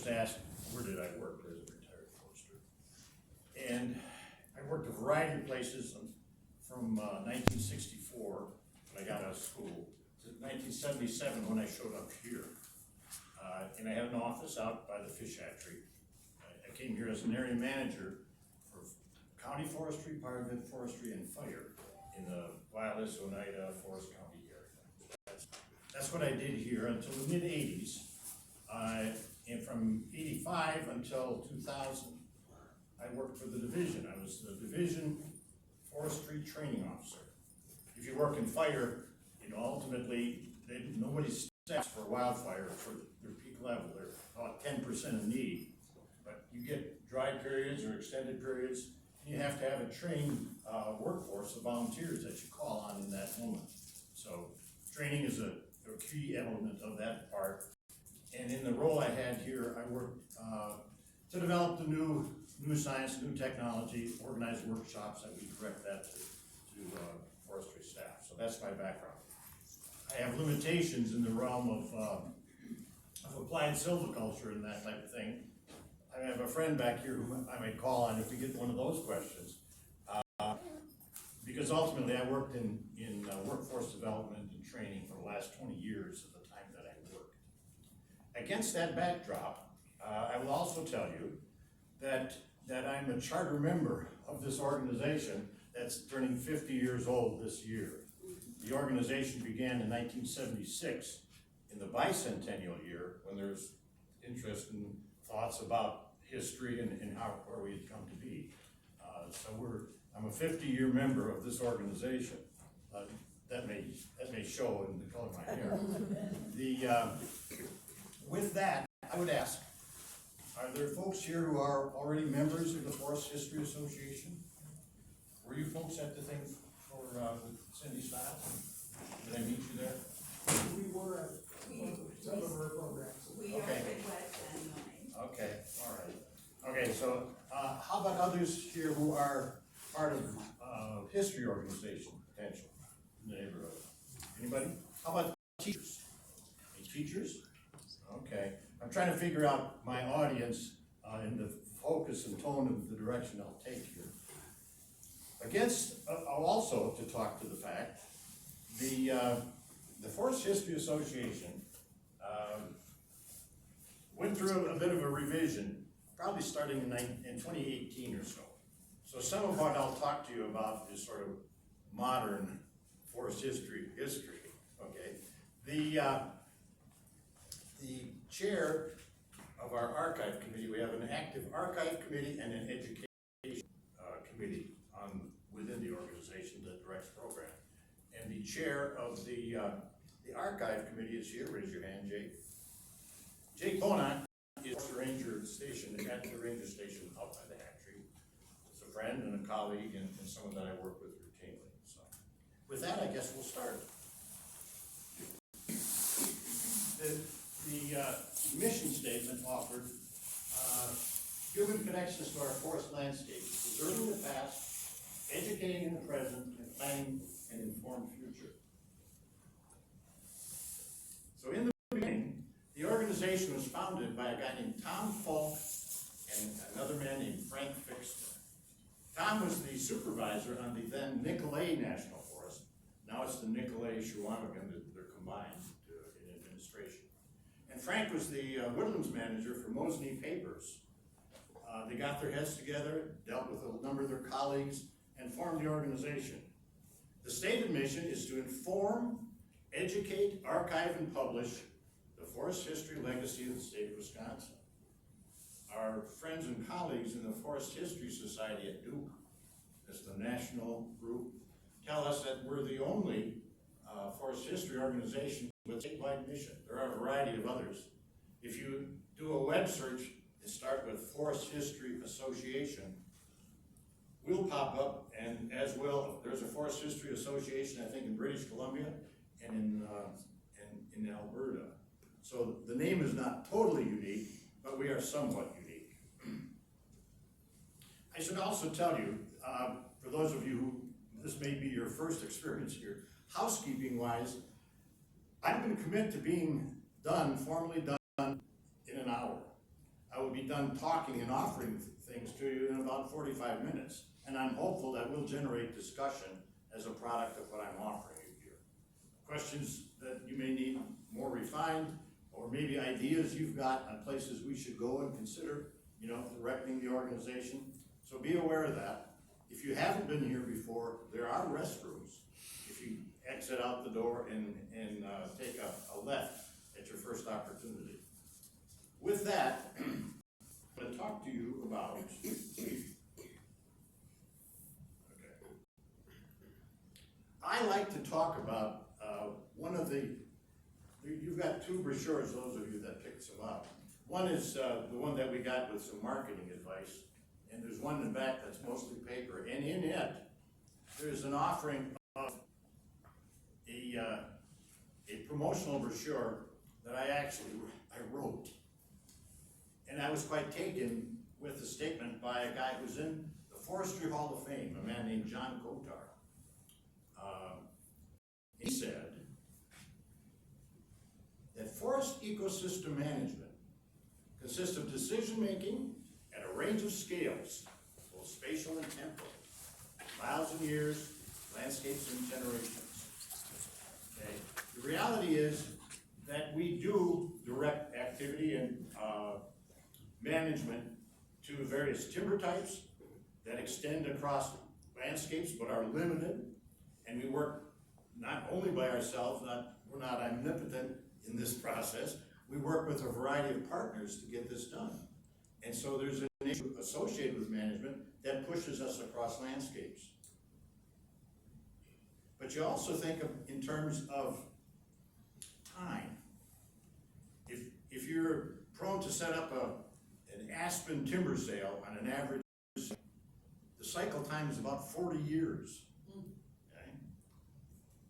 just asked, where did I work as a retired forester? And I worked a variety of places from 1964, when I got out of school, to 1977 when I showed up here. And I had an office out by the fish hatchery. I came here as an area manager for county forestry, private forestry, and fire in the Wireless, Oneida, Forest County area. That's what I did here until the mid-80s. And from 85 until 2000, I worked for the division. I was the division forestry training officer. If you work in fire, ultimately, nobody staffs for wildfire for their peak level. They're about 10% of need. But you get dry periods or extended periods, and you have to have a trained workforce of volunteers that you call on in that moment. So training is a key element of that part. And in the role I had here, I worked to develop the new science, new technology, organize workshops that we direct that to forestry staff. So that's my background. I have limitations in the realm of applied silviculture and that type of thing. I have a friend back here who I might call on if we get one of those questions. Because ultimately I worked in workforce development and training for the last 20 years of the time that I worked. Against that backdrop, I will also tell you that I'm a charter member of this organization that's turning 50 years old this year. The organization began in 1976 in the bicentennial year when there's interest and thoughts about history and where we had come to be. So I'm a 50-year member of this organization. That may show in the color of my hair. With that, I would ask, are there folks here who are already members of the Forest History Association? Were you folks at the thing for Cindy Stiles? Did I meet you there? We were at some of our programs. We are Midwest and 9. Okay, all right. Okay, so how about others here who are part of history organization potential in the neighborhood? Anybody? How about teachers? Any teachers? Okay. I'm trying to figure out my audience and the focus and tone of the direction I'll take here. Also to talk to the fact, the Forest History Association went through a bit of a revision, probably starting in 2018 or so. So some of what I'll talk to you about is sort of modern forest history, okay? The chair of our archive committee, we have an active archive committee and an education committee within the organization that directs program. And the chair of the archive committee is here. Raise your hand, Jake. Jake Bonak is the ranger station at the ranger station out by the hatchery. He's a friend and a colleague and someone that I work with routinely. So with that, I guess we'll start. The mission statement offered human connections to our forest landscape, preserving the past, educating in the present, and planning an informed future. So in the beginning, the organization was founded by a guy named Tom Falk and another man named Frank Fixter. Tom was the supervisor on the then Nicolet National Forest. Now it's the Nicolet-Chequamegon, they're combined in administration. And Frank was the woodlands manager for Mosinee Papers. They got their heads together, dealt with a number of their colleagues, and formed the organization. The stated mission is to inform, educate, archive, and publish the forest history legacy of the state of Wisconsin. Our friends and colleagues in the Forest History Society at Duke, that's the national group, tell us that we're the only forest history organization with a statewide mission. There are a variety of others. If you do a web search and start with Forest History Association, we'll pop up, and as well, there's a Forest History Association, I think, in British Columbia and in Alberta. So the name is not totally unique, but we are somewhat unique. I should also tell you, for those of you who this may be your first experience here, housekeeping-wise, I'm going to commit to being formally done in an hour. I will be done talking and offering things to you in about 45 minutes. And I'm hopeful that will generate discussion as a product of what I'm offering you here. Questions that you may need more refined, or maybe ideas you've got on places we should go and consider, directing the organization. So be aware of that. If you haven't been here before, there are restrooms. If you exit out the door and take a left at your first opportunity. With that, I'm going to talk to you about, I like to talk about one of the, you've got two brochures, those of you that picked some up. One is the one that we got with some marketing advice, and there's one in the back that's mostly paper, and in it, there's an offering of a promotional brochure that I wrote. And I was quite taken with a statement by a guy who's in the Forestry Hall of Fame, a man named John Kotar. He said that forest ecosystem management consists of decision-making at a range of scales, both spatial and temporal, miles and years, landscapes and generations. Okay. The reality is that we do direct activity and management to various timber types that extend across landscapes but are limited, and we work not only by ourselves, we're not omnipotent in this process, we work with a variety of partners to get this done. And so there's an issue associated with management that pushes us across landscapes. But you also think of in terms of time. If you're prone to set up an aspen timber sale on an average, the cycle time is about 40 years. Okay?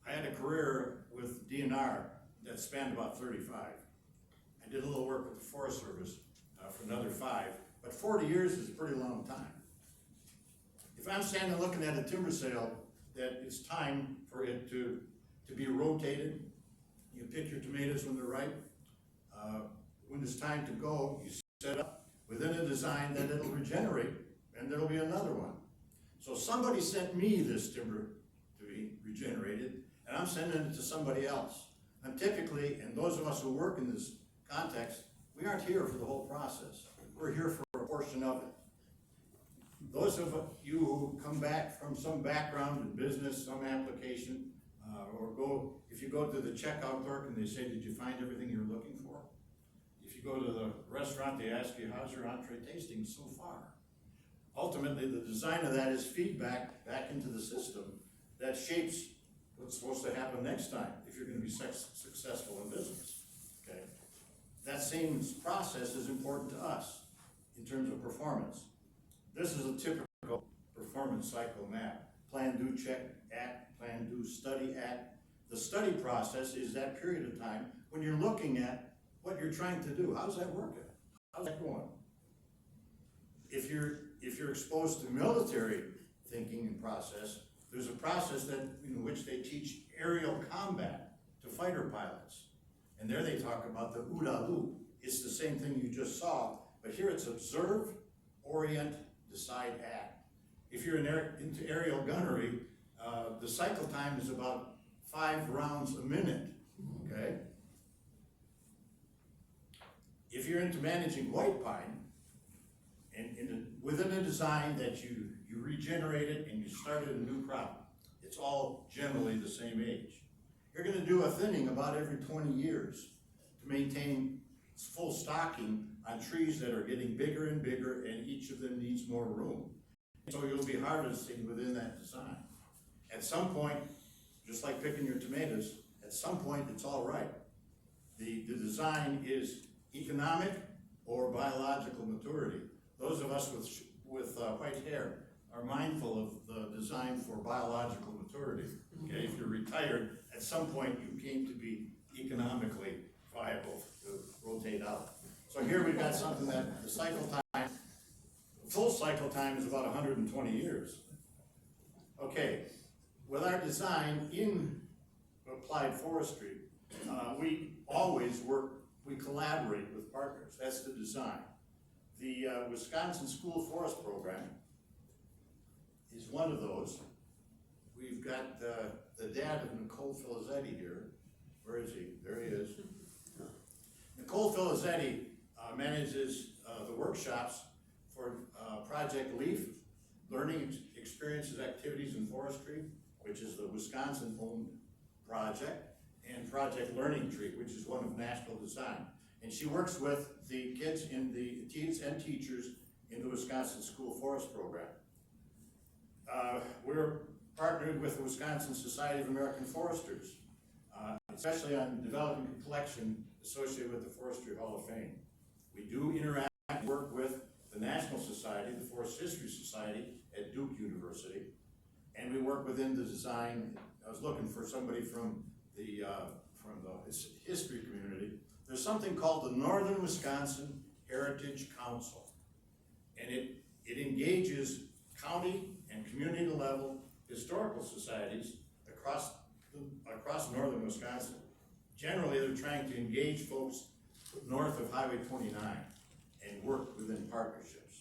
I had a career with DNR that spanned about 35. I did a little work with the Forest Service for another 5, but 40 years is a pretty long time. If I'm standing looking at a timber sale that it's time for it to be rotated, you pick your tomatoes when they're ripe. When it's time to go, you set up within a design that it'll regenerate, and there'll be another one. So somebody sent me this timber to be regenerated, and I'm sending it to somebody else. And typically, and those of us who work in this context, we aren't here for the whole process. We're here for a portion of it. Those of you who come back from some background in business, some application, if you go to the checkout clerk and they say, did you find everything you're looking for? If you go to the restaurant, they ask you, how's your entree tasting so far? Ultimately, the design of that is feedback back into the system that shapes what's supposed to happen next time if you're going to be successful in business. Okay? That same process is important to us in terms of performance. This is a typical performance cycle map. Plan, do, check, act, plan, do, study, act. The study process is that period of time when you're looking at what you're trying to do. How's that working? How's that going? If you're exposed to military thinking and process, there's a process in which they teach aerial combat to fighter pilots. And there they talk about the OODA loop. It's the same thing you just saw, but here it's observe, orient, decide, act. If you're into aerial gunnery, the cycle time is about 5 rounds a minute, okay? If you're into managing white pine, and within a design that you regenerated and you started a new crop, it's all generally the same age. You're going to do a thinning about every 20 years to maintain full stocking on trees that are getting bigger and bigger, and each of them needs more room. So you'll be harvesting within that design. At some point, just like picking your tomatoes, at some point it's all right. The design is economic or biological maturity. Those of us with white hair are mindful of the design for biological maturity. Okay, if you're retired, at some point you came to be economically viable to rotate out. So here we've got something that the cycle time, full cycle time is about 120 years. Okay, with our design in applied forestry, we always work, we collaborate with partners. That's the design. The Wisconsin School Forest Program is one of those. We've got the dad of Nicole Filizetti here. Where is he? There he is. Nicole Filizetti manages the workshops for Project LEAF, Learning Experiences, Activities in Forestry, which is the Wisconsin-owned project, and Project Learning Tree, which is one of national design. And she works with the kids and teachers in the Wisconsin School Forest Program. We're partnered with the Wisconsin Society of American Foresters, especially on developing a collection associated with the Forestry Hall of Fame. We do interact and work with the National Society, the Forest History Society at Duke University, and we work within the design. I was looking for somebody from the history community. There's something called the Northern Wisconsin Heritage Council, and it engages county and community level historical societies across northern Wisconsin. Generally, they're trying to engage folks north of Highway 29 and work within partnerships.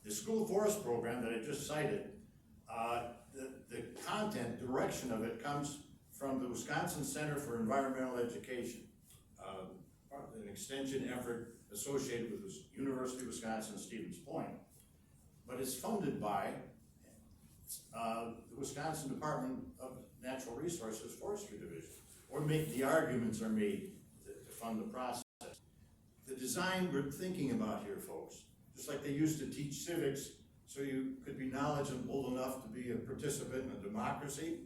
The School Forest Program that I just cited, the content, direction of it comes from the Wisconsin Center for Environmental Education, an extension effort associated with the University of Wisconsin-Stevens Point. But it's funded by the Wisconsin Department of Natural Resources Forestry Division, or the arguments are made to fund the process. The design we're thinking about here, folks, just like they used to teach civics so you could be knowledgeable enough to be a participant in a democracy,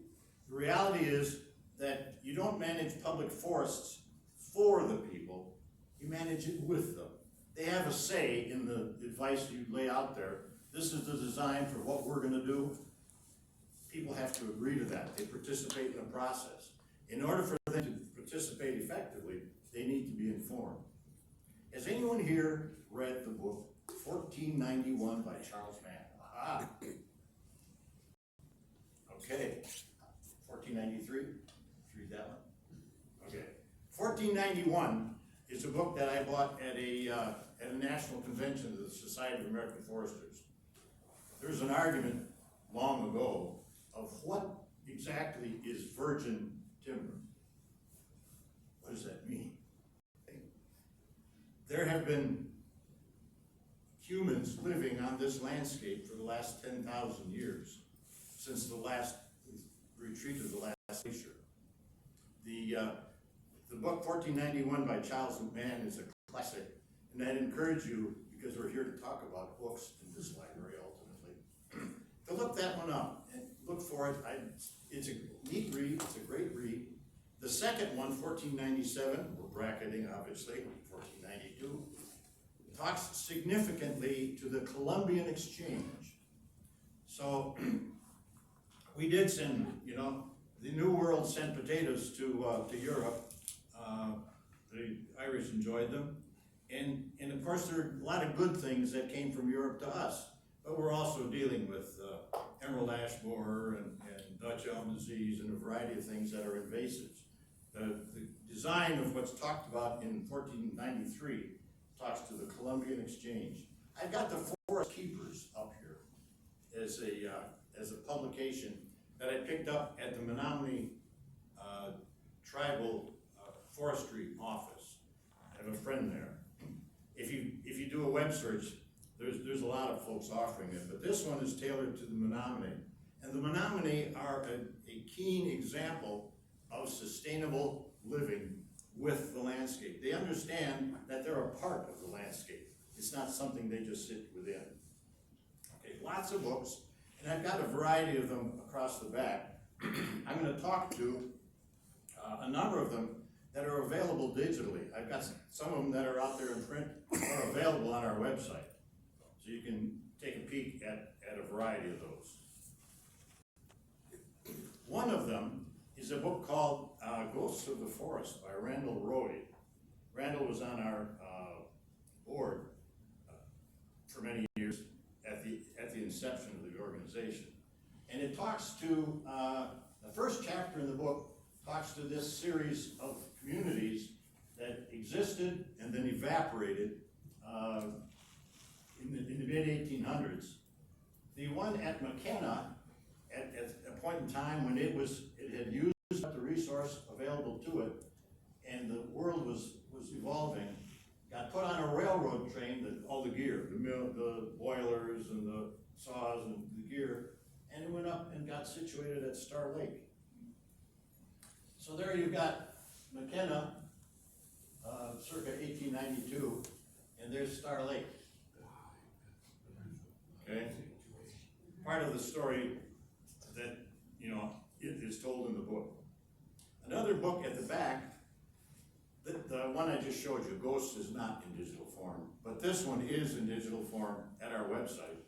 the reality is that you don't manage public forests for the people, you manage it with them. They have a say in the advice you lay out there. This is the design for what we're gonna do. People have to agree to that. They participate in the process. In order for them to participate effectively, they need to be informed. Has anyone here read the book 1491 by Charles Mann? Aha. Okay. 1493? Read that one? Okay. 1491 is a book that I bought at a national convention of the Society of American Foresters. There's an argument long ago of what exactly is virgin timber. What does that mean? There have been humans living on this landscape for the last 10,000 years, since the last retreat of the last glacier. The book 1491 by Charles Mann is a classic, and I'd encourage you, because we're here to talk about books in this library ultimately, to look that one up and look for it. It's a neat read, it's a great read. The second one, 1497, we're bracketing obviously, 1492, talks significantly to the Columbian Exchange. So we did send, the New World sent potatoes to Europe. The Irish enjoyed them. And of course there are a lot of good things that came from Europe to us, but we're also dealing with emerald ash borer and Dutch elm disease and a variety of things that are invasives. The design of what's talked about in 1493 talks to the Columbian Exchange. I've got the Forest Keepers up here as a publication that I picked up at the Menominee Tribal Forestry Office. I have a friend there. If you do a web search, there's a lot of folks offering it, but this one is tailored to the Menominee. And the Menominee are a keen example of sustainable living with the landscape. They understand that they're a part of the landscape. It's not something they just sit within. Okay, lots of books, and I've got a variety of them across the back. I'm going to talk to a number of them that are available digitally. I've got some of them that are out there in print are available on our website. So you can take a peek at a variety of those. One of them is a book called Ghosts of the Forest by Randall Roy. Randall was on our board for many years at the inception of the organization. And it talks to, the first chapter in the book talks to this series of communities that existed and then evaporated in the mid-1800s. The one at McKenna, at a point in time when it had used up the resource available to it, and the world was evolving, got put on a railroad train, all the gear, the mill, the boilers and the saws and the gear, and it went up and got situated at Star Lake. So there you've got McKenna, circa 1892, and there's Star Lake. Okay? Part of the story that, it is told in the book. Another book at the back, the one I just showed you, Ghosts, is not in digital form, but this one is in digital form at our website.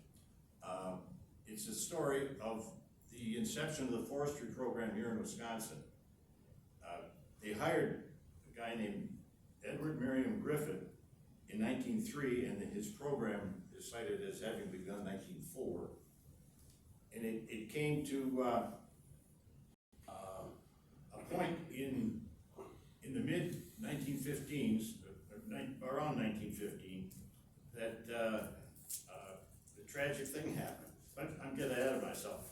It's a story of the inception of the forestry program here in Wisconsin. They hired a guy named Edward Merriam Griffith in 1903, and his program is cited as having begun 1904. And it came to a point in the mid-1915s, around 1915, that the tragic thing happened. But I'm getting ahead of myself.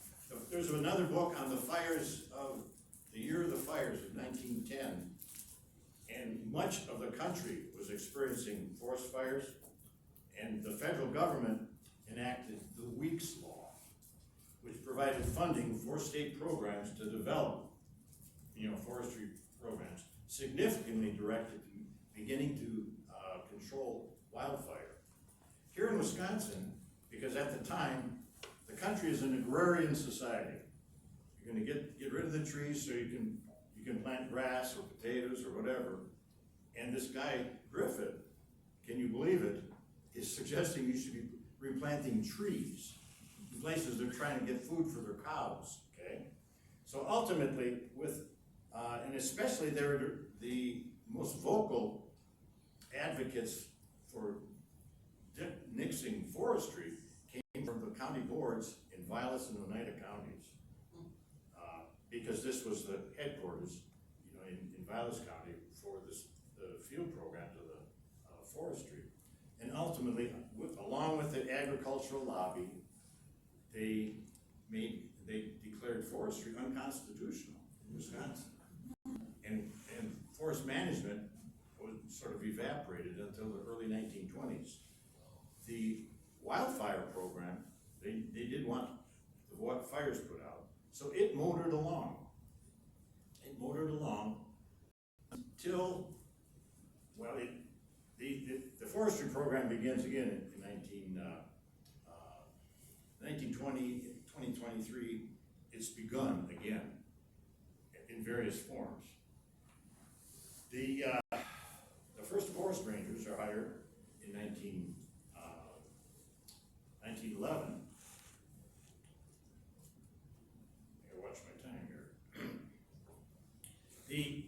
There's another book on the fires of the year of the fires of 1910, and much of the country was experiencing forest fires, and the federal government enacted the Weeks Law, which provided funding for state programs to develop, forestry programs, significantly directed to beginning to control wildfire. Here in Wisconsin, because at the time, the country is an agrarian society. You're gonna get rid of the trees so you can plant grass or potatoes or whatever. And this guy, Griffith, can you believe it, is suggesting you should be replanting trees in places they're trying to get food for their cows, okay? So ultimately, and especially they're the most vocal advocates for nixing forestry came from the county boards in Vilas and Oneida counties. Because this was the headquarters, in Vilas County for the field program to the forestry. And ultimately, along with the agricultural lobby, they declared forestry unconstitutional in Wisconsin. And forest management was sort of evaporated until the early 1920s. The wildfire program, they did want the fires put out, so it motored along. It motored along until, well, the forestry program begins again in 2023. It's begun again in various forms. The first forest rangers are hired in 1911. I gotta watch my time here. The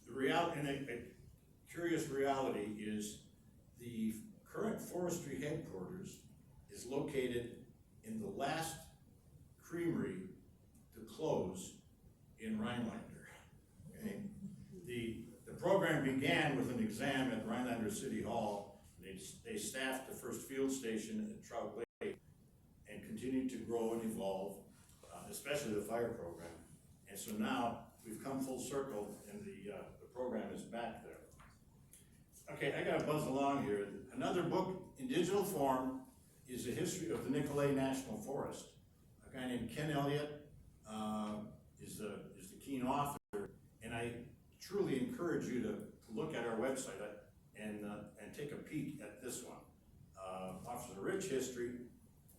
reality, and a curious reality, is the current forestry headquarters is located in the last creamery to close in Rhinelander. Okay? The program began with an exam at Rhinelander City Hall. They staffed the first field station at Trout Lake and continued to grow and evolve, especially the fire program. And so now we've come full circle, and the program is back there. Okay, I gotta buzz along here. Another book in digital form is a history of the Nicolet National Forest. A guy named Ken Elliott is the keen author, and I truly encourage you to look at our website and take a peek at this one. Offers a rich history,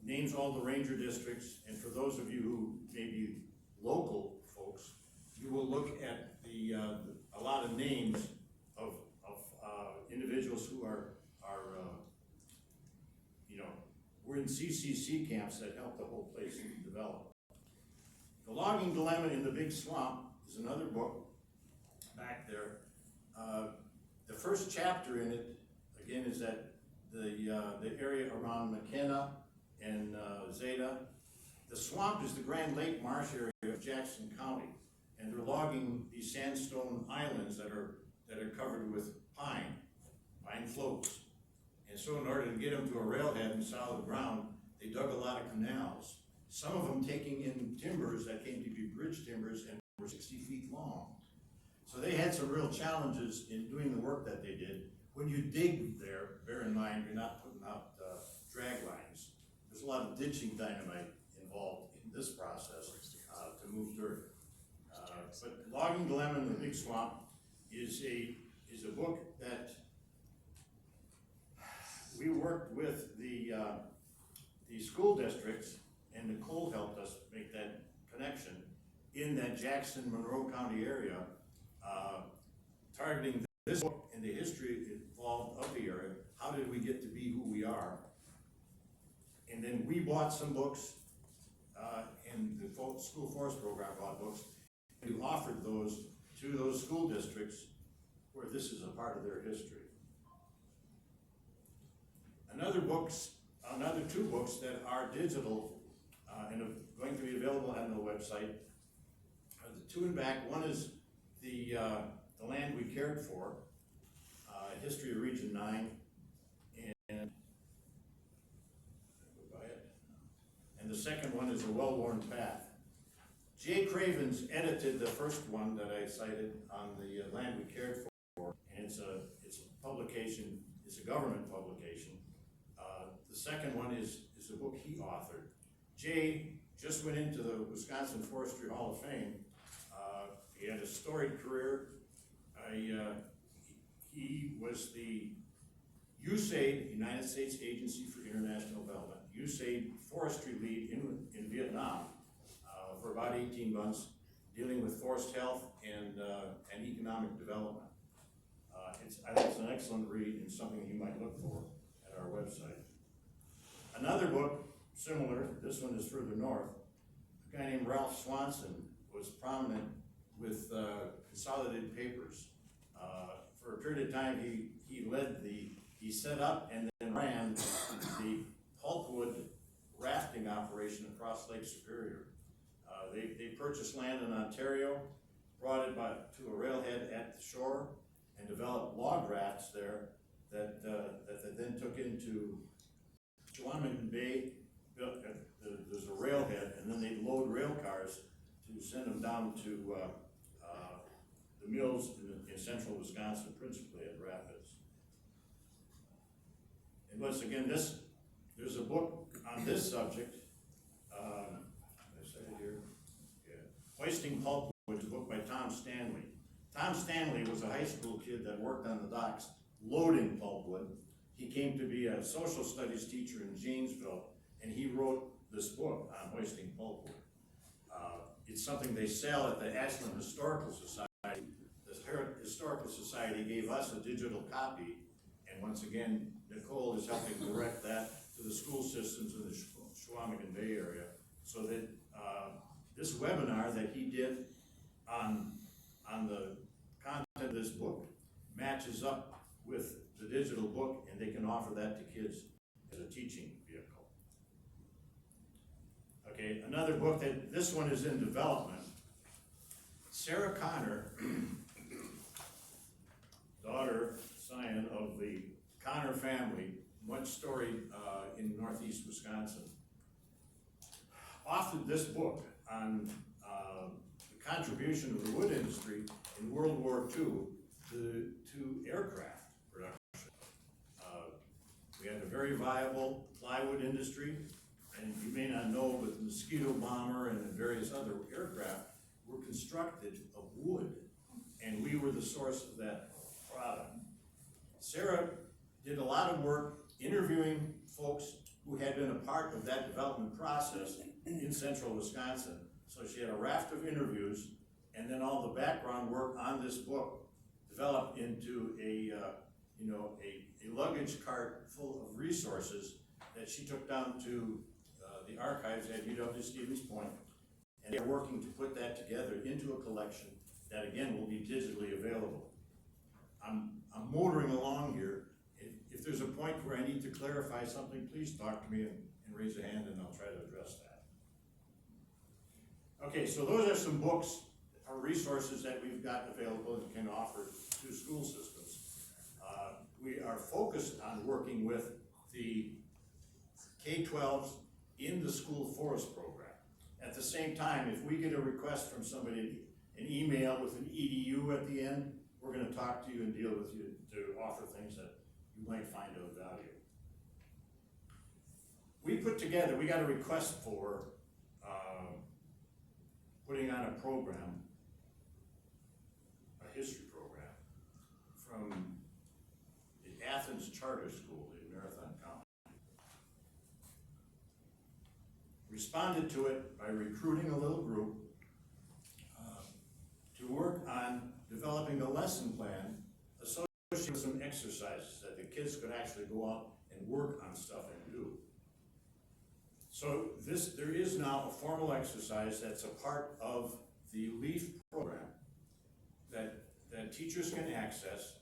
names all the ranger districts, and for those of you who may be local folks, you will look at a lot of names of individuals who were in CCC camps that helped the whole place develop. The Logging Dilemma in the Big Swamp is another book back there. The first chapter in it, again, is that the area around McKenna and Zeta. The swamp is the Grand Lake Marsh area of Jackson County, and they're logging these sandstone islands that are covered with pine. And so in order to get them to a railhead in solid ground, they dug a lot of canals. Some of them taking in timbers that came to be bridge timbers and were 60 feet long. So they had some real challenges in doing the work that they did. When you dig there, bear in mind, you're not putting out drag lines. There's a lot of ditching dynamite involved in this process to move dirt. But Logging Dilemma in the Big Swamp is a book that we worked with the school districts, and Nicole helped us make that connection in that Jackson, Monroe County area, targeting this book and the history involved of the area. How did we get to be who we are? And then we bought some books, and the school forest program bought books, and we offered those to those school districts where this is a part of their history. Another two books that are digital and are going to be available on the website are the two in back. One is the Land We Cared For, History of Region 9, and the second one is A Well-Worn Path. Jay Cravens edited the first one that I cited on the Land We Cared For, and it's a publication, it's a government publication. The second one is a book he authored. Jay just went into the Wisconsin Forestry Hall of Fame. He had a storied career. He was the USAID, United States Agency for International Development, USAID forestry lead in Vietnam for about 18 months, dealing with forest health and economic development. I think it's an excellent read and something you might look for at our website. Another book, similar, this one is further north. A guy named Ralph Swanson was prominent with Consolidated Papers. For a period of time, he set up and then ran the pulpwood rafting operation across Lake Superior. They purchased land in Ontario, brought it to a railhead at the shore, and developed log rafts there that they then took into Chequamegon Bay. There's a railhead, and then they load rail cars to send them down to the mills in central Wisconsin, principally at Rapids. And once again, there's a book on this subject. I said it here. Yeah. Hoisting Pulpwood, which is a book by Tom Stanley. Tom Stanley was a high school kid that worked on the docks loading pulpwood. He came to be a social studies teacher in Janesville, and he wrote this book on hoisting pulpwood. It's something they sell at the Ashland Historical Society. The Historical Society gave us a digital copy, and once again, Nicole is helping direct that to the school systems in the Chequamegon Bay area, so that this webinar that he did on the content of this book matches up with the digital book, and they can offer that to kids as a teaching vehicle. Okay, another book this one is in development. Sarah Connor, daughter, scion of the Connor family, much storied in northeast Wisconsin, authored this book on the contribution of the wood industry in World War II to aircraft production. We had a very viable plywood industry, and you may not know, but the Mosquito bomber and various other aircraft were constructed of wood, and we were the source of that product. Sarah did a lot of work interviewing folks who had been a part of that development process in central Wisconsin. So she had a raft of interviews, and then all the background work on this book developed into a luggage cart full of resources that she took down to the archives at UW Stevens Point, and they're working to put that together into a collection that again will be digitally available. I'm motoring along here. If there's a point where I need to clarify something, please talk to me and raise a hand, and I'll try to address that. Okay, so those are some books or resources that we've got available and can offer to school systems. We are focused on working with the K-12s in the school forest program. At the same time, if we get a request from somebody, an email with an EDU at the end, we're gonna talk to you and deal with you to offer things that you might find of value. We got a request for putting on a program, a history program, from the Athens Charter School in Marathon County. Responded to it by recruiting a little group to work on developing a lesson plan associated with some exercises that the kids could actually go out and work on stuff and do. So there is now a formal exercise that's a part of the LEAF program that teachers can access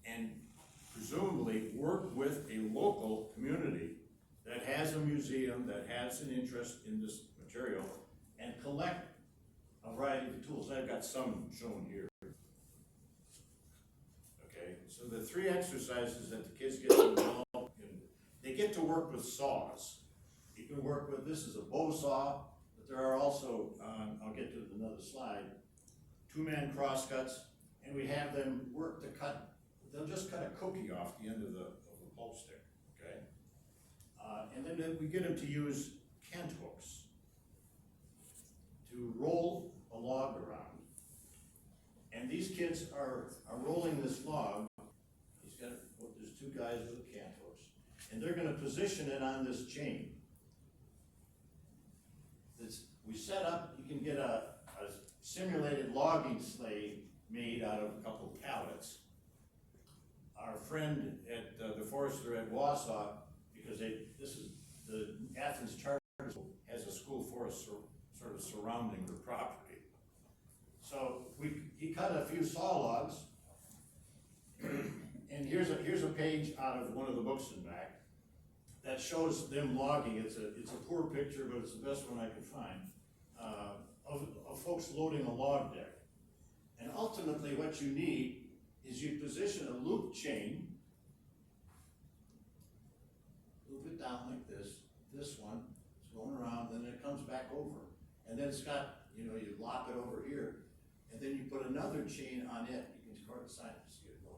and presumably work with a local community that has a museum, that has an interest in this material, and collect a variety of tools. I've got some shown here. Okay, so the three exercises that the kids get involved in, they get to work with saws. You can work with, this is a bow saw, but there are also, I'll get to another slide, two-man crosscuts, and we have them work to cut, they'll just cut a cookie off the end of the pulp stick, okay? And then we get them to use cant hooks to roll a log around. And these kids are rolling this log. There's two guys with cant hooks, and they're gonna position it on this chain. We set up, you can get a simulated logging sleigh made out of a couple of pallets. Our friend at the forester at Wausau, because this is the Athens Charter School has a school forest sort of surrounding their property. So he cut a few saw logs, and here's a page out of one of the books in back that shows them logging. It's a poor picture, but it's the best one I could find, of folks loading a log deck. And ultimately what you need is you position a loop chain, loop it down like this one, it's going around, then it comes back over. And then it's got, you lop it over here, and then you put another chain on it. You can score the sign to see it go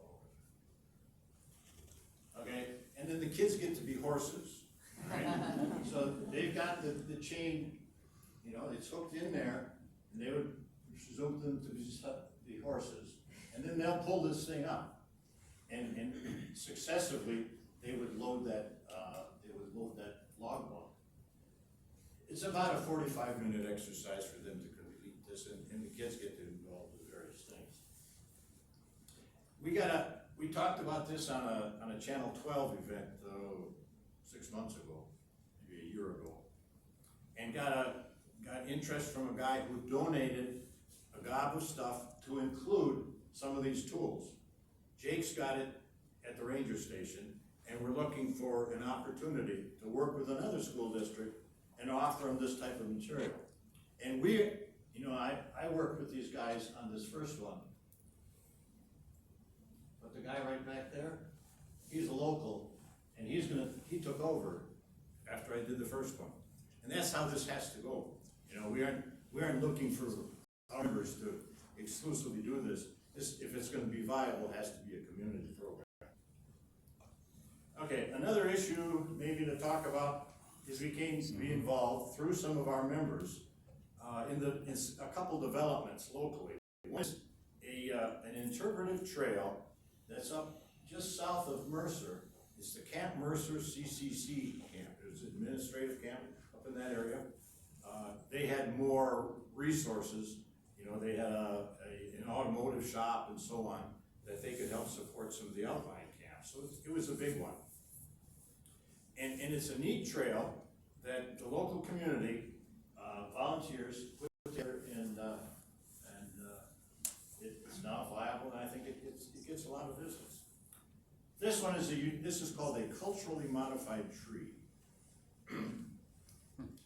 over. Okay, and then the kids get to be horses, right? So they've got the chain, it's hooked in there, and they would presume them to be horses, and then they'll pull this thing up, and successively they would load that log block. It's about a 45-minute exercise for them to complete this, and the kids get to involved with various things. We talked about this on a Channel 12 event 6 months ago, maybe a year ago, and got interest from a guy who donated a gob of stuff to include some of these tools. Jake's got it at the ranger station, and we're looking for an opportunity to work with another school district and offer them this type of material. And I worked with these guys on this first one. But the guy right back there, he's a local, and he took over after I did the first one. And that's how this has to go. We aren't looking for our members to exclusively do this. If it's going to be viable, it has to be a community program. Okay, another issue maybe to talk about is we came to be involved through some of our members in a couple developments locally. One is an interpretive trail that's up just south of Mercer. It's the Camp Mercer CCC camp. There's an administrative camp up in that area. They had more resources. They had an automotive shop and so on that they could help support some of the outlying camps. So it was a big one. And it's a neat trail that the local community volunteers put together, and it's now viable, and I think it gets a lot of business. This one this is called a culturally modified tree.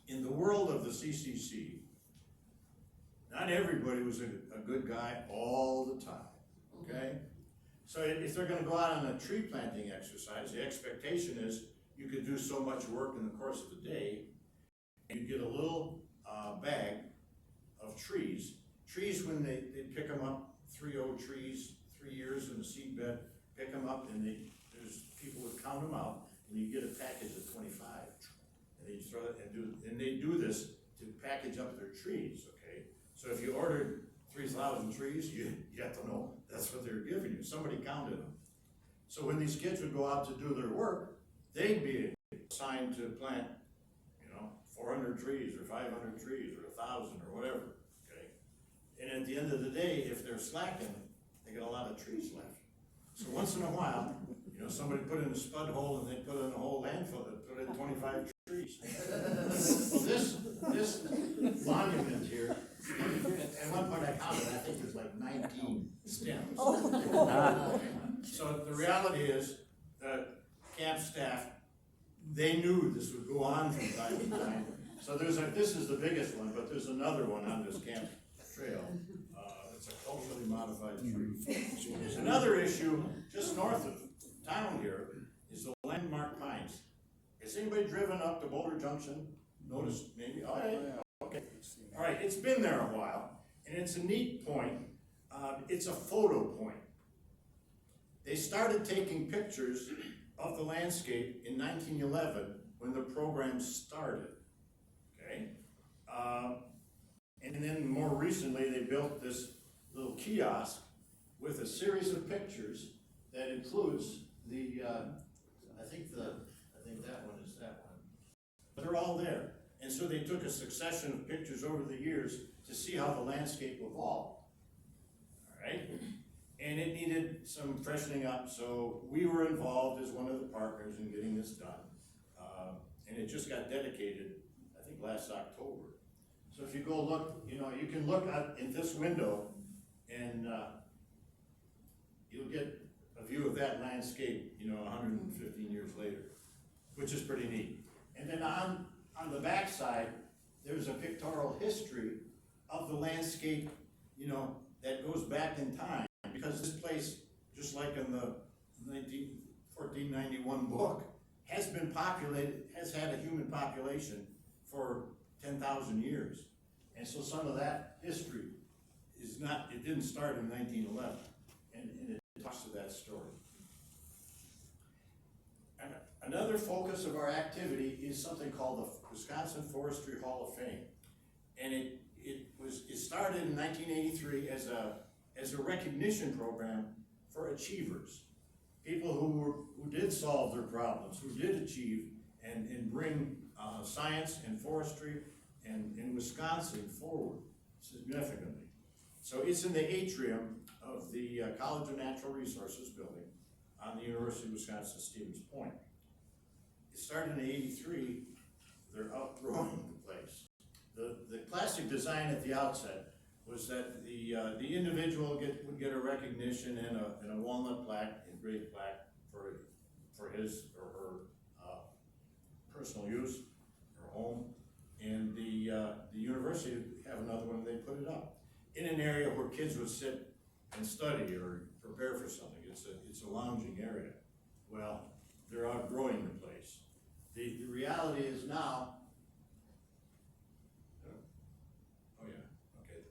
In the world of the CCC, not everybody was a good guy all the time, okay? So if they're gonna go out on a tree planting exercise, the expectation is you could do so much work in the course of the day, and you get a little bag of trees. Trees, when they pick them up, 3 trees, 3 years in the seed bed, pick them up, and there's people that count them out, and you get a package of 25. And they throw it and they do this to package up their trees, okay? So if you ordered 3,000 trees, you have to know that's what they're giving you. Somebody counted them. So when these kids would go out to do their work, they'd be assigned to plant, 400 trees or 500 trees or 1,000 or whatever, okay? And at the end of the day, if they're slacking, they got a lot of trees left. So once in a while, somebody put in a spud hole and they put in a whole landfill that put in 25 trees. Well, this monument here, at one point I counted, I think there's like 19 stems. So the reality is that camp staff, they knew this would go on from time to time. So this is the biggest one, but there's another one on this camp trail. It's a culturally modified tree. There's another issue just north of town here is the landmark pines. Has anybody driven up to Boulder Junction? Noticed maybe? Oh, yeah. Okay. All right, it's been there a while, and it's a neat point. It's a photo point. They started taking pictures of the landscape in 1911 when the program started, okay? And then more recently, they built this little kiosk with a series of pictures that includes I think that one is that one. But they're all there. And so they took a succession of pictures over the years to see how the landscape evolved, all right? And it needed some freshening up, so we were involved as one of the partners in getting this done. And it just got dedicated, I think, last October. So if you go look, you can look out in this window and you'll get a view of that landscape, 115 years later, which is pretty neat. And then on the back side, there's a pictorial history of the landscape, that goes back in time. Because this place, just like in the 1491 book, has been populated, has had a human population for 10,000 years. And so some of that history it didn't start in 1911, and it talks to that story. And another focus of our activity is something called the Wisconsin Forestry Hall of Fame. And it started in 1983 as a recognition program for achievers, people who did solve their problems, who did achieve and bring science and forestry and in Wisconsin forward significantly. So it's in the atrium of the College of Natural Resources building on the University of Wisconsin-Stevens Point. It started in '83. They're outgrowing the place. The classic design at the outset was that the individual would get a recognition and a walnut plaque, engraved plaque for his or her personal use, her home, and the university would have another one. They put it up in an area where kids would sit and study or prepare for something. It's a lounging area. Well, they're outgrowing the place. The reality is now. Oh yeah, okay.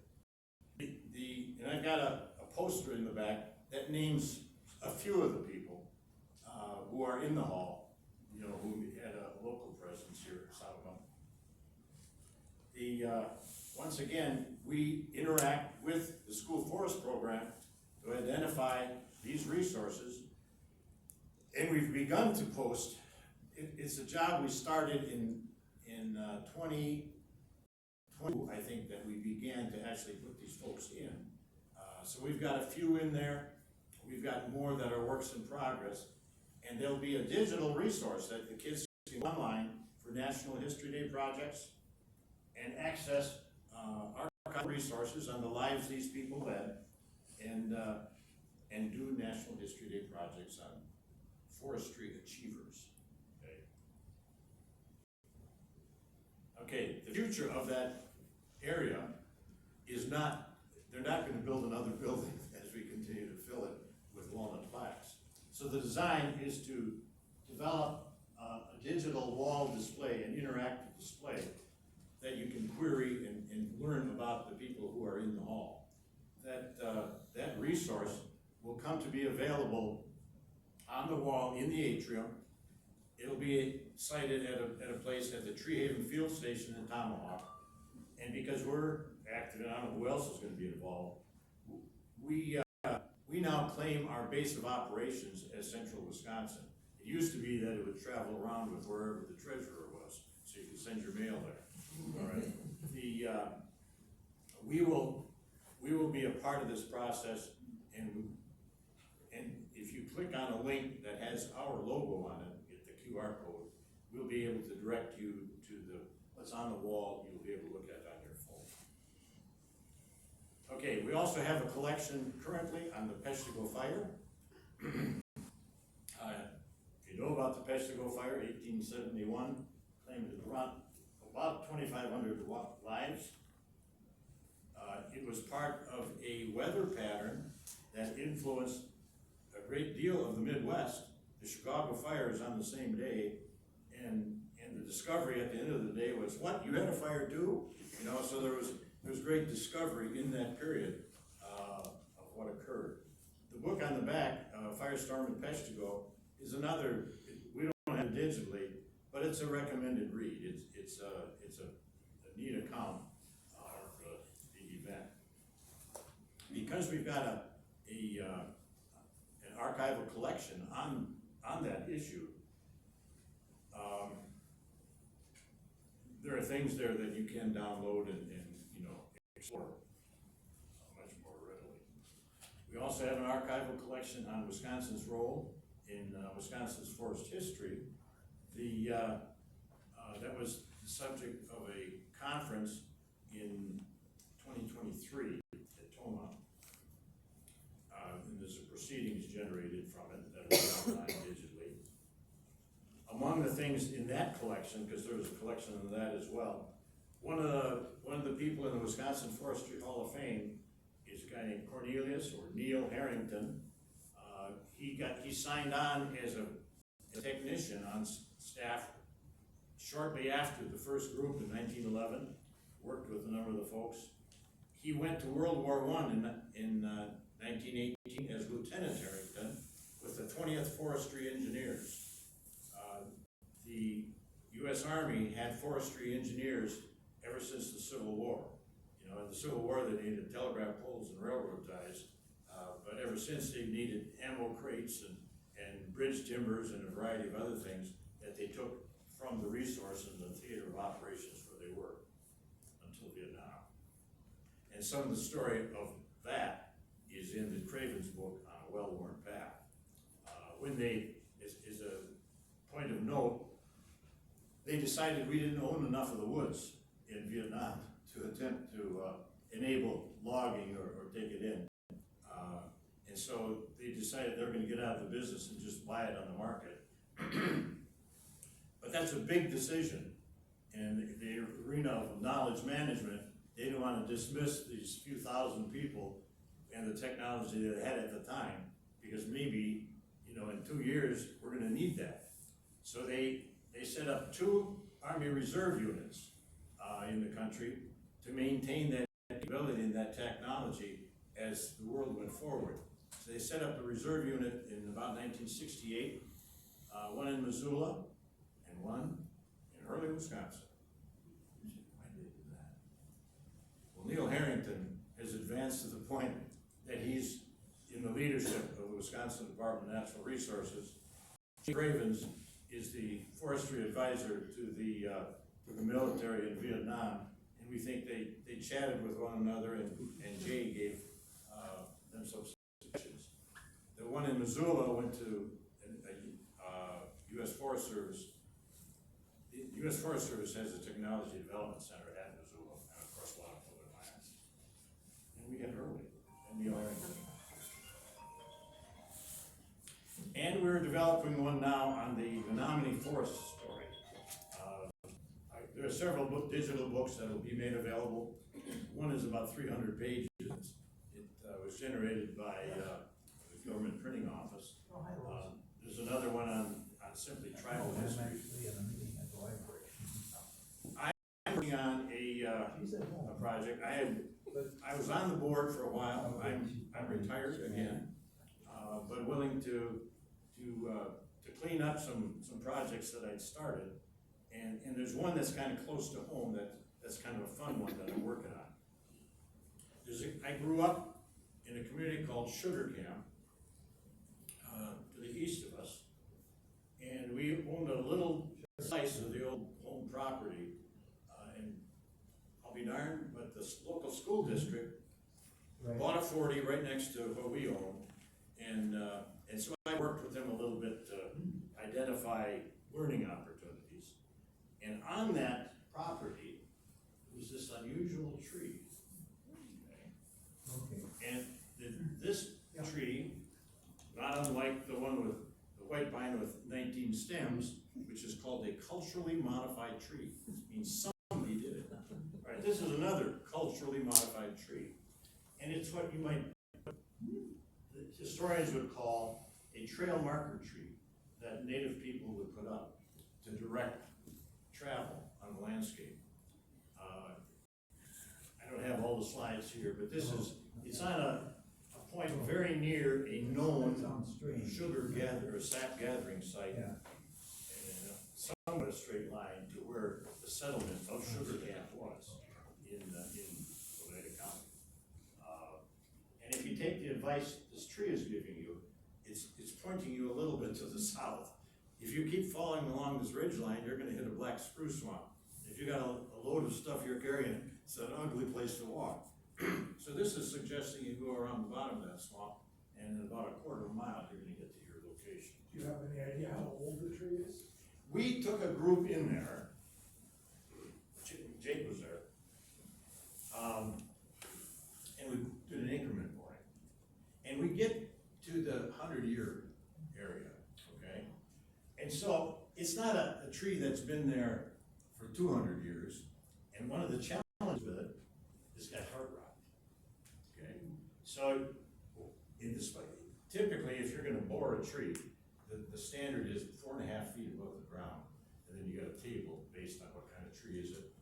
And I've got a poster in the back that names a few of the people who are in the hall, who had a local presence here at Southam. Once again, we interact with the school forest program to identify these resources, and we've begun to post. It's a job we started in 2020, I think, that we began to actually put these folks in. So we've got a few in there. We've got more that are works in progress, and there'll be a digital resource that the kids can go online for National History Day projects and access archival resources on the lives these people led, and do National History Day projects on forestry achievers. Okay, the future of that area is not, they're not going to build another building as we continue to fill it with walnut plots. So the design is to develop a digital wall display, an interactive display that you can query and learn about the people who are in the hall. That resource will come to be available on the wall in the atrium. It'll be sited at a place at the Tree Haven Field Station in Tomahawk. And because we're active, and I don't know who else is gonna be involved, we now claim our base of operations as central Wisconsin. It used to be that it would travel around with wherever the treasurer was, so you could send your mail there. All right. We will be a part of this process, and if you click on a link that has our logo on it, get the QR code, we'll be able to direct you to what's on the wall. You'll be able to look at it on your phone. Okay, we also have a collection currently on the Peshtigo fire. If you know about the Peshtigo fire, 1871, claimed it brought about 2,500 lives. It was part of a weather pattern that influenced a great deal of the Midwest. The Chicago fire is on the same day, and the discovery at the end of the day was, what, you had a fire too? You know, so there was great discovery in that period of what occurred. The book on the back, Firestorm in Peshtigo, is another, we don't have it digitally, but it's a recommended read. It's a neat account of the event. Because we've got an archival collection on that issue, there are things there that you can download and you know, explore much more readily. We also have an archival collection on Wisconsin's role in Wisconsin's forest history. That was the subject of a conference in 2023 at Toma. And there's a proceedings generated from it that are online digitally. Among the things in that collection, because there was a collection of that as well, one of the people in the Wisconsin Forestry Hall of Fame is a guy named Cornelius, or Neil Harrington. He signed on as a technician on staff shortly after the first group in 1911, worked with a number of the folks. He went to World War I in 1918 as Lieutenant Harrington with the 20th Forestry Engineers. The U.S. Army had forestry engineers ever since the Civil War. You know, in the Civil War they needed telegraph poles and railroad ties, but ever since they needed ammo crates and bridge timbers and a variety of other things that they took from the resources and the theater of operations where they were until Vietnam. And some of the story of that is in the Craven's book on a well-worn path. When they, is a point of note, they decided we didn't own enough of the woods in Vietnam to attempt to enable logging or take it in. And so they decided they're going to get out of the business and just buy it on the market. But that's a big decision. And the arena of knowledge management, they didn't want to dismiss these few thousand people and the technology that they had at the time, because maybe, you know, in 2 years, we're going to need that. So they set up 2 Army Reserve units in the country to maintain that capability and that technology as the world went forward. So they set up a reserve unit in about 1968, one in Missoula and one in Hurley, Wisconsin. Why did they do that? Well, Neil Harrington has advanced to the point that he's in the leadership of the Wisconsin Department of Natural Resources. Chief Cravens is the forestry advisor to the military in Vietnam, and we think they chatted with one another, and Jay gave them some suggestions. The one in Missoula went to U.S. Forest Service. The U.S. Forest Service has a technology development center at Missoula, and of course a lot of other lands. And we had Hurley and Neil Harrington. And we're developing one now on the Menominee Forest story. There are several digital books that will be made available. One is about 300 pages. It was generated by the government printing office. Oh, hi, Lois. There's another one on simply tribal I'm history. actually in a meeting at the library. I'm working on a She's at home. project. I was on the board for a while. I'm retired again, but willing to clean up some projects that I'd started. And there's one that's kind of close to home that's kind of a fun one that I'm working on. I grew up in a community called Sugar Camp, to the east of us. And we owned a little slice of the old home property. And I'll be darned, but the local school district Right. bought a 40 right next to what we own. And so I worked with them a little bit to identify learning opportunities. And on that property was this unusual tree. Okay. And this tree, not unlike the one with the white pine with 19 stems, which is called a culturally modified tree. It means somebody did it. All right, this is another culturally modified tree. And it's what you might, the historians would call a trail marker tree that native people would put up to direct travel on the landscape. I don't have all the slides here, but it's on a point very near a That known sounds strange. sugar gather, or sap gathering site, Yeah. and somewhat a straight line to where the settlement of Sugar Camp was in Oneida County. And if you take the advice this tree is giving you, it's pointing you a little bit to the south. If you keep following along this ridge line, you're gonna hit a black spruce swamp. If you got a load of stuff you're carrying, it's an ugly place to walk. So this is suggesting you go around the bottom of that swamp, and in about a quarter of a mile, you're gonna get to your location. Do you have any idea how old the tree is? We took a group in there, Jake was there, and we did an increment boring. And we get to the 100-year area, okay? And so it's not a tree that's been there for 200 years, and one of the challenges with it is got heart rot, okay? So in this way, typically if you're gonna bore a tree, the standard is 4.5 feet above the ground, and then you got a table based on what kind of tree is it.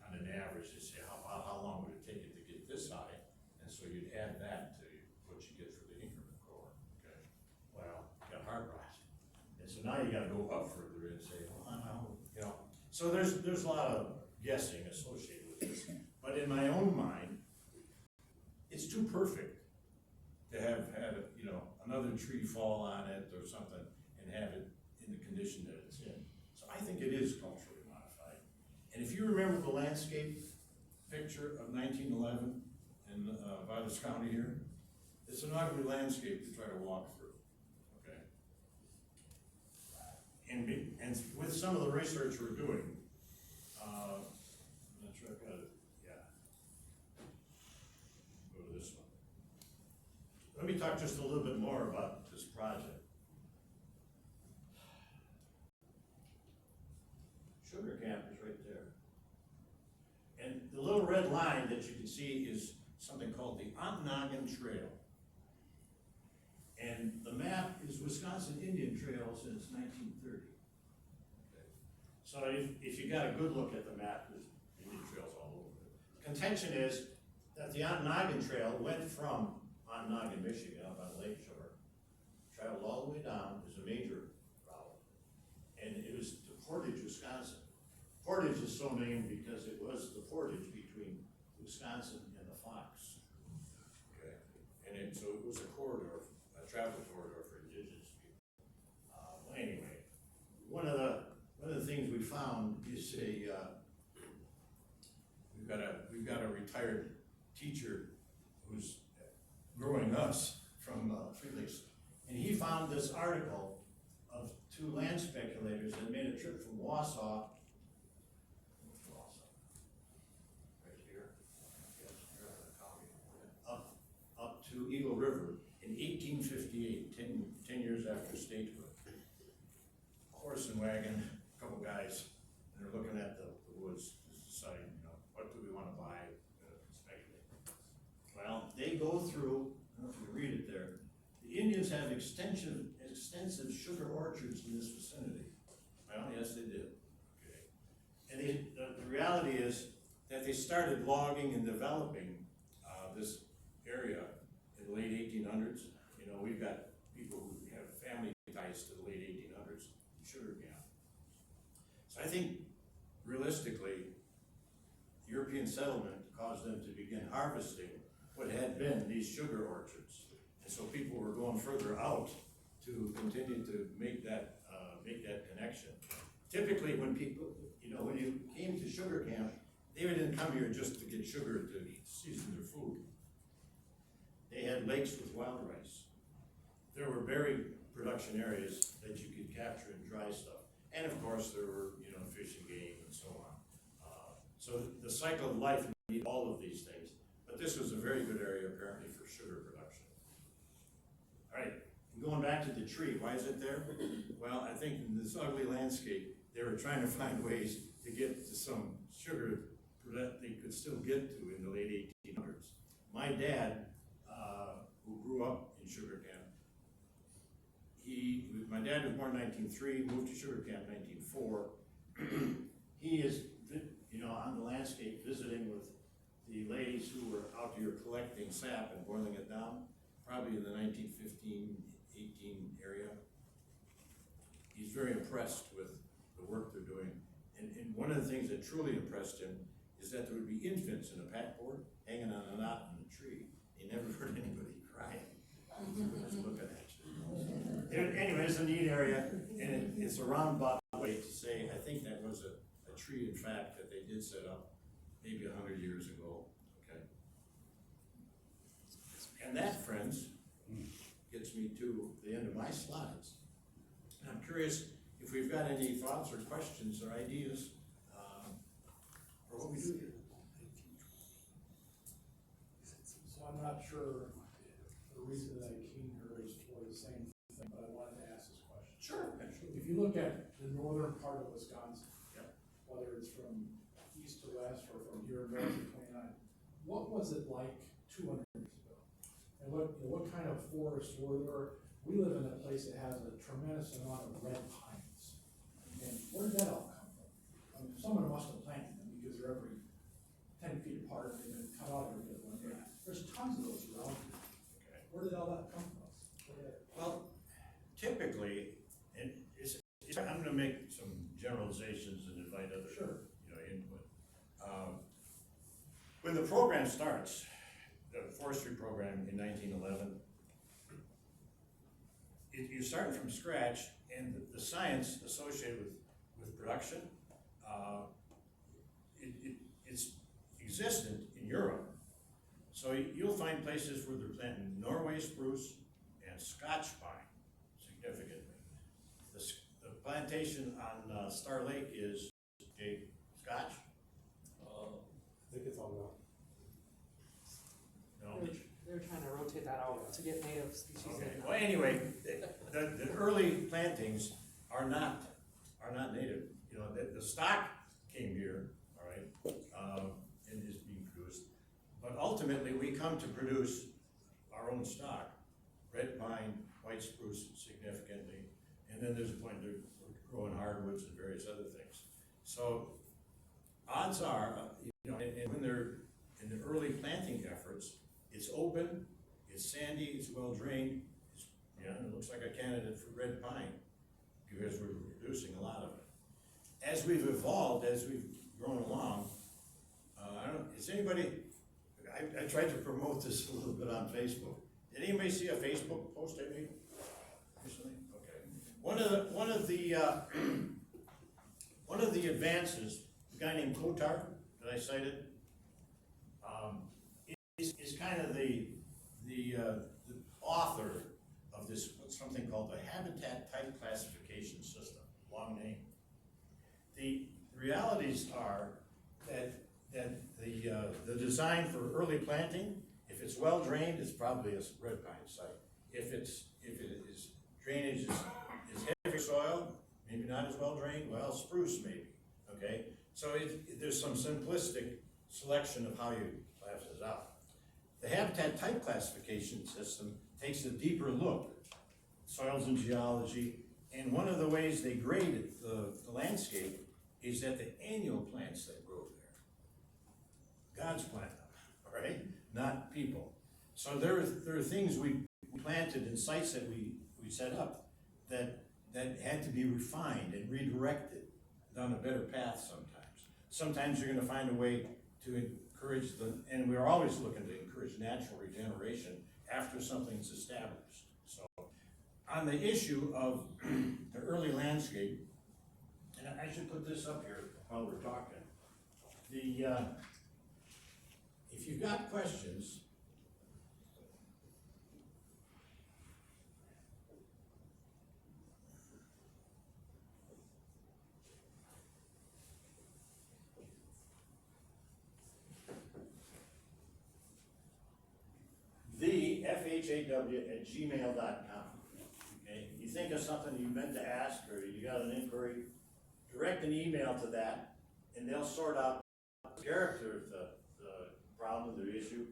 On an average, you say how long would it take it to get this high, and so you'd add that to what you get for the increment core. Okay, well, you got heart rot, and so now you got to go up further and say, well, you know. So there's a lot of guessing associated with this, but in my own mind, it's too perfect to have had, another tree fall on it or something and have it in the condition that it's in. So I think it is culturally modified. And if you remember the landscape picture of 1911 in Vilas County here, it's an ugly landscape to try to walk through, okay? And with some of the research we're doing, I'm not sure I've got it, yeah. Go to this one. Let me talk just a little bit more about this project. Sugar Camp is right there. And the little red line that you can see is something called the Ontonagon Trail. And the map is Wisconsin Indian Trail since 1930. Okay. So if you got a good look at the map, there's Indian trails all over it. Contention is that the Ontonagon Trail went from Ontonagon, Michigan, up on Lake Shore, traveled all the way down, is a major route, and it was to Portage, Wisconsin. Portage is so named because it was the portage between Wisconsin and the Fox. Okay, and so it was a corridor, a travel corridor for indigenous people. Well, anyway, one of the things we found is we've got a retired teacher who's growing us from Free Lakes, and he found this article of two land speculators that made a trip from Wausau, right here, yes, here in the county, up to Eagle River in 1858, 10 years after statehood. Horse and wagon, a couple guys, and they're looking at the woods, just deciding, what do we want to buy, speculate. Well, they go through, I don't know if you read it there, the Indians have extensive sugar orchards in this vicinity. Well, yes, they did. Okay. And the reality is that they started logging and developing this area in the late 1800s. You know, we've got people who have family ties to the late 1800s in sugar camp. So I think, realistically, European settlement caused them to begin harvesting what had been these sugar orchards. And so people were going further out to continue to make that connection. Typically, when people, you know, when you came to sugar camp, they didn't come here just to get sugar to season their food. They had lakes with wild rice. There were berry production areas that you could capture and dry stuff. And of course, there were, you know, fish and game and so on. So the cycle of life needed all of these things. But this was a very good area apparently for sugar production. All right, going back to the tree, why is it there? Well, I think in this ugly landscape, they were trying to find ways to get to some sugar that they could still get to in the late 1800s. My dad, who grew up in sugar camp, my dad was born in 1903, moved to sugar camp in 1904. He is, you know, on the landscape visiting with the ladies who were out here collecting sap and boiling it down, probably in the 1915, 18 area. He's very impressed with the work they're doing. And one of the things that truly impressed him is that there would be infants in a packboard hanging on a knot in the tree. He never heard anybody crying. Just looking at you. Anyway, it's a neat area, and it's a roundabout way to say, I think that was a tree, in fact, that they did set up maybe 100 years ago, okay? And that, friends, gets me to the end of my slides. And I'm curious if we've got any thoughts or questions or ideas for what we do here. So I'm not sure the reason that I came here is for the same thing, but I wanted to ask this question. Sure. If you look at the northern part of Wisconsin, Yep. whether it's from east to west or from here north to 29, what was it like 200 years ago? And what kind of forests were there? We live in a place that has a tremendous amount of red pines. And where did that all come from? I mean, someone must have planted them because they're every 10 feet apart and they've been cut out every one day. There's tons of those around here. Okay. Where did all that come from? Well, typically, and I'm going to make some generalizations and invite other input. When the program starts, the forestry program in 1911, you're starting from scratch, and the science associated with production, it's existent in Europe. So you'll find places where they're planting Norway spruce and Scotch pine significantly. The plantation on Star Lake is Scotch. I think it's all gone. No. They're trying to rotate that out to get native species Okay. in. Well, anyway, the early plantings are not native. You know, the stock came here, all right, and is being produced. But ultimately, we come to produce our own stock: red pine, white spruce, significantly, and then there's a point they're growing hardwoods and various other things. So odds are, you know, and when they're in the early planting efforts, it's open, it's sandy, it's well drained. It looks like a candidate for red pine because we're producing a lot of it. As we've evolved, as we've grown along, is anybody, I tried to promote this a little bit on Facebook. Did anybody see a Facebook post I made recently? Okay. One of the advances, a guy named Kotar that I cited, is kind of the author of this, something called the Habitat Type Classification System, long name. The realities are that the design for early planting, if it's well drained, it's probably a red pine site. If it is drainage is heavy soil, maybe not as well drained, well, spruce maybe. Okay, so there's some simplistic selection of how you class this out. The habitat type classification system takes a deeper look, soils and geology, and one of the ways they grade the landscape is at the annual plants that grow there. God's plant them, all right? Not people. So there are things we planted and sites that we set up that had to be refined and redirected down a better path sometimes. Sometimes you're gonna find a way to encourage and we're always looking to encourage natural regeneration after something's established. So on the issue of the early landscape, and I should put this up here while we're talking. If you've got questions, the FHAW@gmail.com. Okay, if you think of something you meant to ask or you got an inquiry, direct an email to that, and they'll sort out the character of the problem, the issue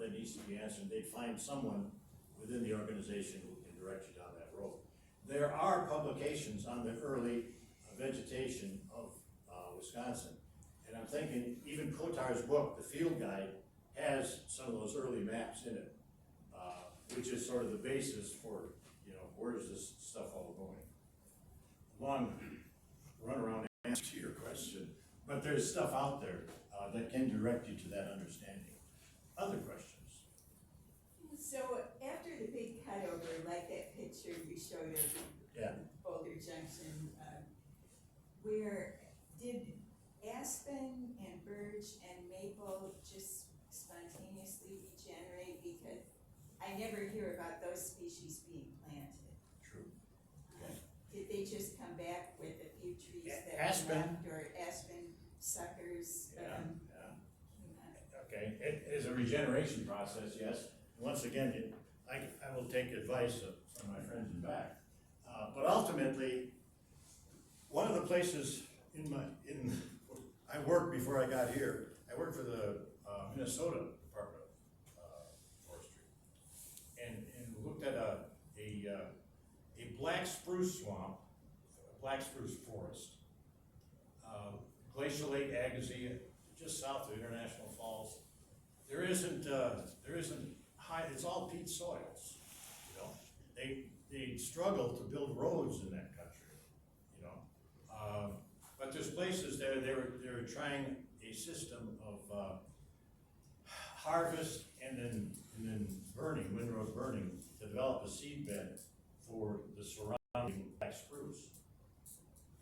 that needs to be answered. They'd find someone within the organization who can direct you down that road. There are publications on the early vegetation of Wisconsin, and I'm thinking even Kotar's book, The Field Guide, has some of those early maps in it, which is sort of the basis for, where's this stuff all going? Long run around answer to your question, but there's stuff out there that can direct you to that understanding. Other questions? So after the big cutover, like that picture you showed of Yeah. Boulder Junction, where did aspen and birch and maple just spontaneously regenerate? Because I never hear about those species being planted. True. Okay. Did they just come back with a few trees that Aspen. were left, or aspen suckers? Yeah. came out? Okay, it is a regeneration process, yes. Once again, I will take advice from my friends in back. But ultimately, one of the places I worked before I got here, I worked for the Minnesota Department of Forestry, and looked at a black spruce swamp, a black spruce forest, Glacial Lake Agassiz, just south of International Falls. There isn't high, it's all peat soils, They struggle to build roads in that country, But there's places there, they were trying a system of harvest and then burning, windrow burning, to develop a seed bed for the surrounding black spruce.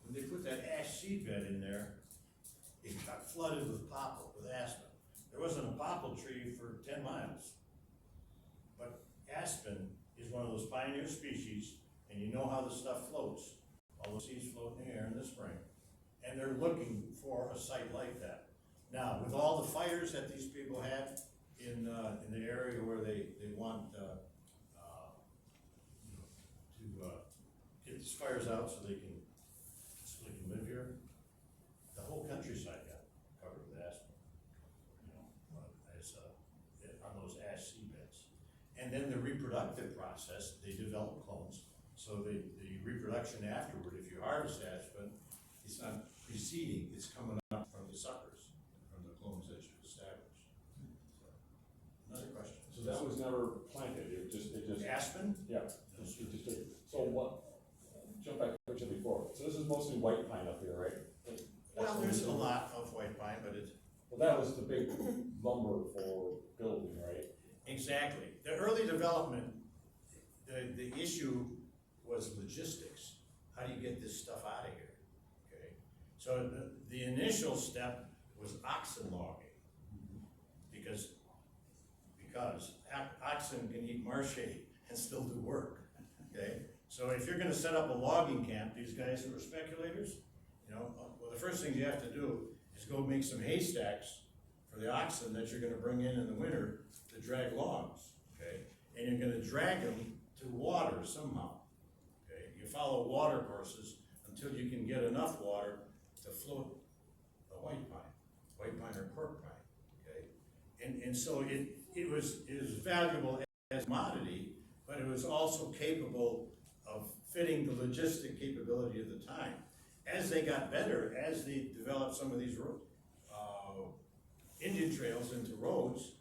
When they put that ash seed bed in there, it got flooded with popple, with aspen. There wasn't a popple tree for 10 miles. But aspen is one of those pioneer species, and you know how the stuff floats. All the seeds float in the air in the spring. And they're looking for a site like that. Now, with all the fires that these people had in the area where they want to get these fires out so they can live here, the whole countryside got covered with aspen, on those ash seedbeds. And then the reproductive process, they develop clones. So the reproduction afterward, if you harvest aspen, it's not preceding, it's coming up from the suckers, from the clones that you established. So, another question. So that was never planted, it just, Aspen? yeah, so what, jump back to the picture before, so this is mostly white pine up here, right? Well, there's a lot of white pine, but it's. Well, that was the big lumber for building, right? Exactly. The early development, the issue was logistics. How do you get this stuff out of here? Okay. So the initial step was oxen logging, because oxen can eat marsh hay and still do work. Okay. So if you're going to set up a logging camp, these guys who are speculators, well, the first thing you have to do is go make some haystacks for the oxen that you're going to bring in the winter to drag logs, okay? And you're going to drag them to water somehow, okay? You follow water courses until you can get enough water to float a white pine or cork pine, okay? And so it was valuable as a commodity, but it was also capable of fitting the logistic capability of the time. As they got better, as they developed some of these Indian trails into roads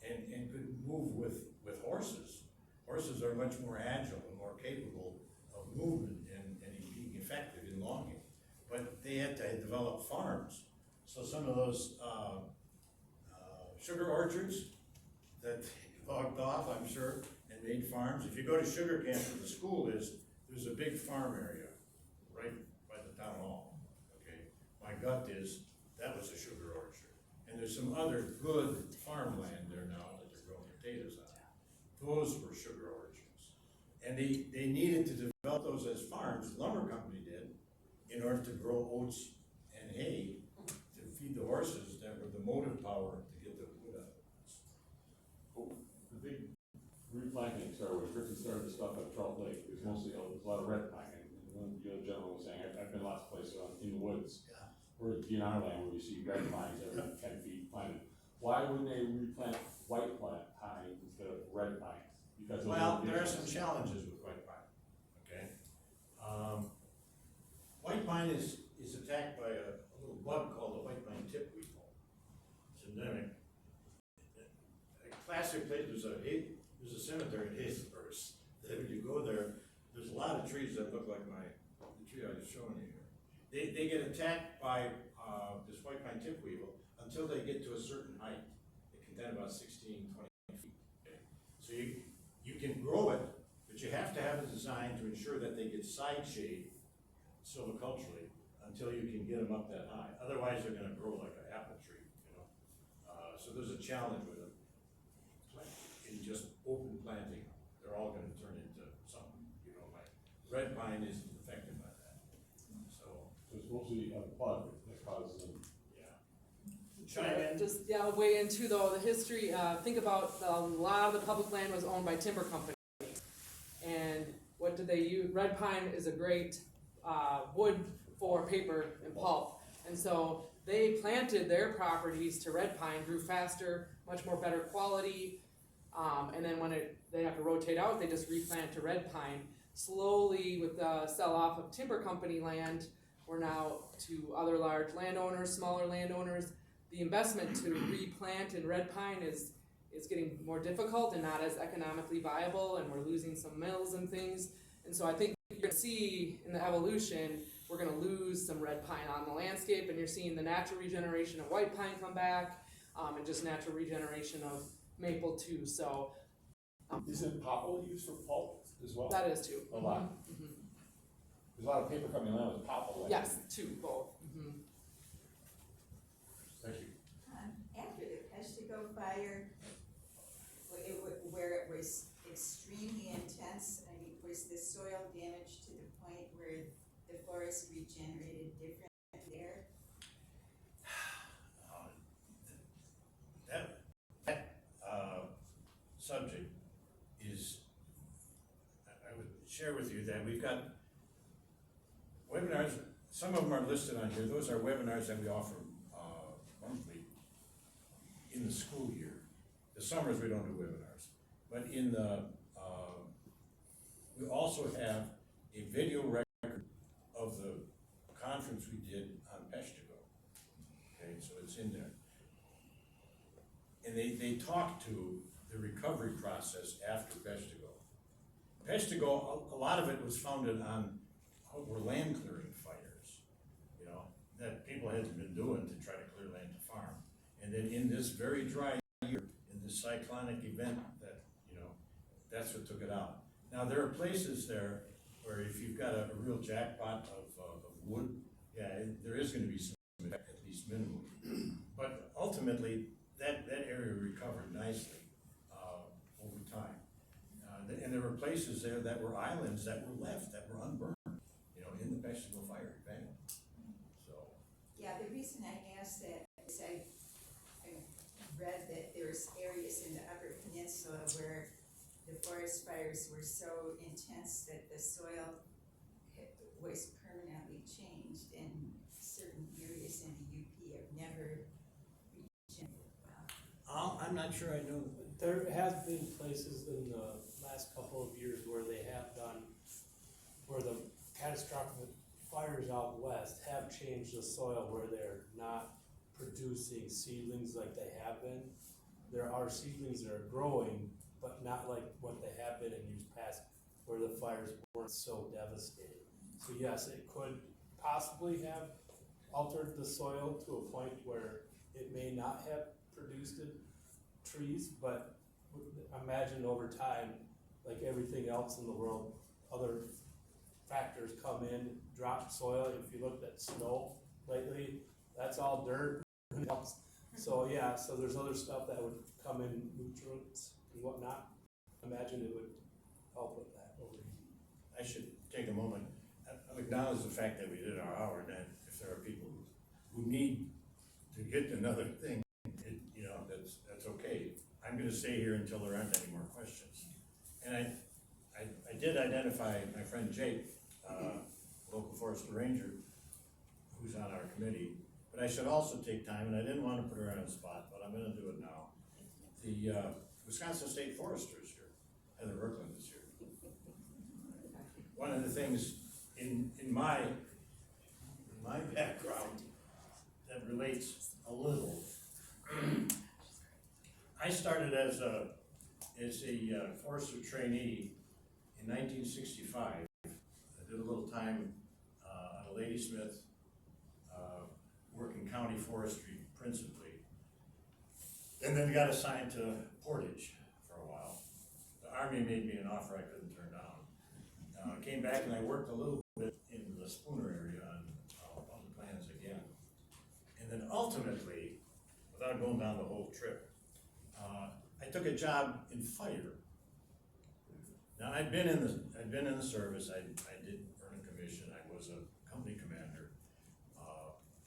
and could move with horses. Horses are much more agile and more capable of movement and being effective in logging. But they had to develop farms. So some of those sugar orchards that they logged off, I'm sure, and made farms. If you go to sugar camp where the school is, there's a big farm area right by the town hall, okay? My gut is, that was a sugar orchard. And there's some other good farmland there now that they're growing potatoes on. Those were sugar orchards. And they needed to develop those as farms, the lumber company did, in order to grow oats and hay to feed the horses that were the motive power to get the wood out of it. The big replanting started, when Griffin started the stuff at Trout Lake, it was mostly, there's a lot of red pine, and one, the other gentleman was saying, I've been lots of places in the woods, or DNR land where you see red pines every 10 feet planted. Why wouldn't they replant white pine instead of red pines? Because Well, there are some challenges with white pine, okay? White pine is attacked by a little bug called the white pine tip weevil. It's endemic. A classic place, there's a cemetery in Hazelhurst, that when you go there, there's a lot of trees that look like the tree I was showing you here. They get attacked by this white pine tip weevil until they get to a certain height. It can then about 16, 20 feet. Okay? So you can grow it, but you have to have a design to ensure that they get side shade silviculturally until you can get them up that high. Otherwise, they're gonna grow like an apple tree, you know? So there's a challenge with them. In just open planting, they're all gonna turn into something, you know, like red pine isn't affected by that. So, it's mostly a bug that causes them. yeah. Chime in. Just, yeah, I'll weigh into though, the history, think about, a lot of the public land was owned by timber companies. And what did they use? Red pine is a great, wood for paper and pulp. And so they planted their properties to red pine, grew faster, much more better quality. And then when they have to rotate out, they just replant to red pine. Slowly, with the sell-off of timber company land, we're now to other large landowners, smaller landowners. The investment to replant in red pine is getting more difficult and not as economically viable, and we're losing some mills and things. And so I think you're gonna see in the evolution, we're gonna lose some red pine on the landscape, and you're seeing the natural regeneration of white pine come back, and just natural regeneration of maple too. So Isn't popple used for pulp as well? that is too. A lot. Mhm. There's a lot of paper company land with popple. Yes, too, both. Mhm. Thank you. After the Peshtigo fire, where it was extremely intense, I mean, was the soil damage to the point where the forest regenerated different there? That subject is, I would share with you that we've got webinars, some of them are listed on here. Those are webinars that we offer monthly in the school year. The summers we don't do webinars, but in the, we also have a video record of the conference we did on Peshtigo. Okay, so it's in there. And they talk to the recovery process after Peshtigo. Peshtigo, a lot of it was founded on what were land clearing fires, you know, that people had been doing to try to clear land to farm. And then in this very dry year, in this cyclonic event that, you know, that's what took it out. Now there are places there where if you've got a real jackpot of wood, yeah, there is gonna be some effect, at least minimally. But ultimately, that area recovered nicely over time. And there were places there that were islands that were left, that were unburned, you know, in the Peshtigo fire event. So. Yeah, the reason I asked that is I read that there's areas in the Upper Peninsula where the forest fires were so intense that the soil was permanently changed, and certain areas in the UP have never regenerated well. I'm I'm not sure I know. There has been places in the last couple of years where they have done, where the catastrophic fires out west have changed the soil where they're not producing seedlings like they have been. There are seedlings that are growing, but not like what they have been in years past, where the fires weren't so devastating. So yes, it could possibly have altered the soil to a point where it may not have produced trees, but imagine over time, like everything else in the world, other factors come in, drop soil. If you looked at snow lately, that's all dirt. So yeah, so there's other stuff that would come in, nutrients and whatnot. Imagine it would help with that over here. I should take a moment, I'll acknowledge the fact that we did our hour, and that if there are people who need to get another thing, that's okay. I'm gonna stay here until there aren't any more questions. And I did identify my friend Jake, local forester ranger, who's on our committee, but I should also take time, and I didn't want to put her on the spot, but I'm gonna do it now. The Wisconsin State Forester is here, Heather Rooklund is here. One of the things in my background that relates a little, I started as a forester trainee in 1965. I did a little time at Ladysmith, working county forestry principally, and then got assigned to Portage for a while. The Army made me an offer I couldn't turn down. Came back and I worked a little bit in the Spooner area on the plans again. And then ultimately, without going down the whole trip, I took a job in fire. Now I'd been in the service. I did earn a commission. I was a company commander,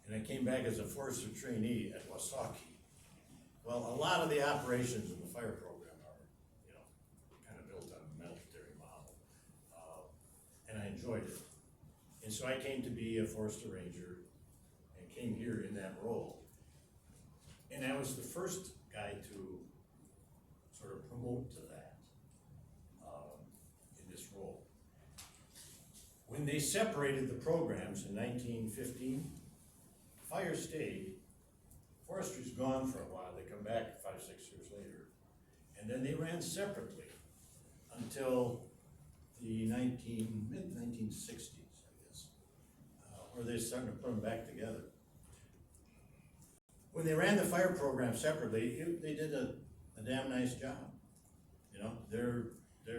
and I came back as a forester trainee at Wasaki. Well, a lot of the operations in the fire program are, kind of built on a military model, and I enjoyed it. And so I came to be a forester ranger, and came here in that role. And I was the first guy to sort of promote to that in this role. When they separated the programs in 1915, fire stayed, forestry's gone for a while, they come back 5, 6 years later. And then they ran separately until the mid-1960s, I guess, where they started to put them back together. When they ran the fire program separately, they did a damn nice job. There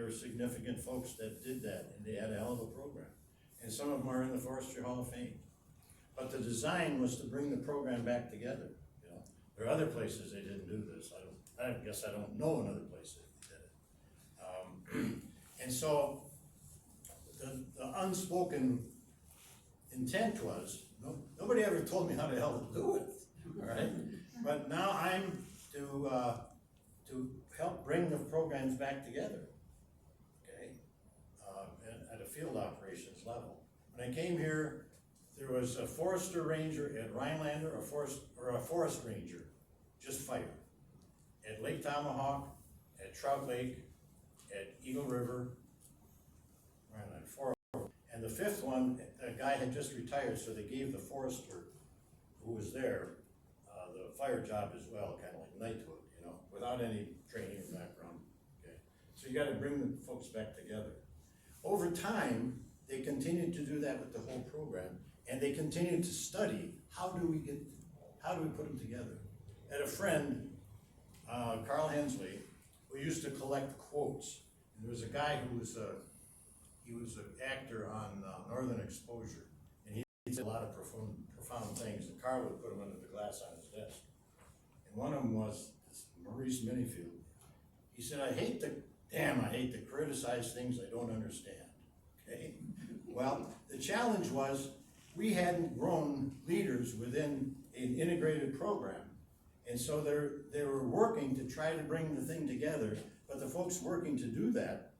were significant folks that did that, and they had a hell of a program. And some of them are in the Forestry Hall of Fame. But the design was to bring the program back together. There are other places they didn't do this. I guess I don't know another place that did it. And so the unspoken intent was, nobody ever told me how the hell to do it. All right, but now I'm to help bring the programs back together, okay, at a field operations level. When I came here, there was a forester ranger at Rhinelander, a forest ranger, just fire, at Lake Tomahawk, at Trout Lake, at Eagle River, Rhinelander, 4. And the 5th one, a guy had just retired, so they gave the forester who was there the fire job as well, kind of like knighthood, without any training or background. Okay, so you got to bring the folks back together. Over time, they continued to do that with the whole program, and they continued to study how do we put them together. I had a friend, Carl Hensley, who used to collect quotes. And there was a guy who was he was an actor on Northern Exposure, and he said a lot of profound things, and Carl would put them under the glass on his desk. And one of them was this Maurice Minifield. He said, I hate to criticize things I don't understand, okay? Well, the challenge was we hadn't grown leaders within an integrated program. And so they were working to try to bring the thing together, but the folks working to do that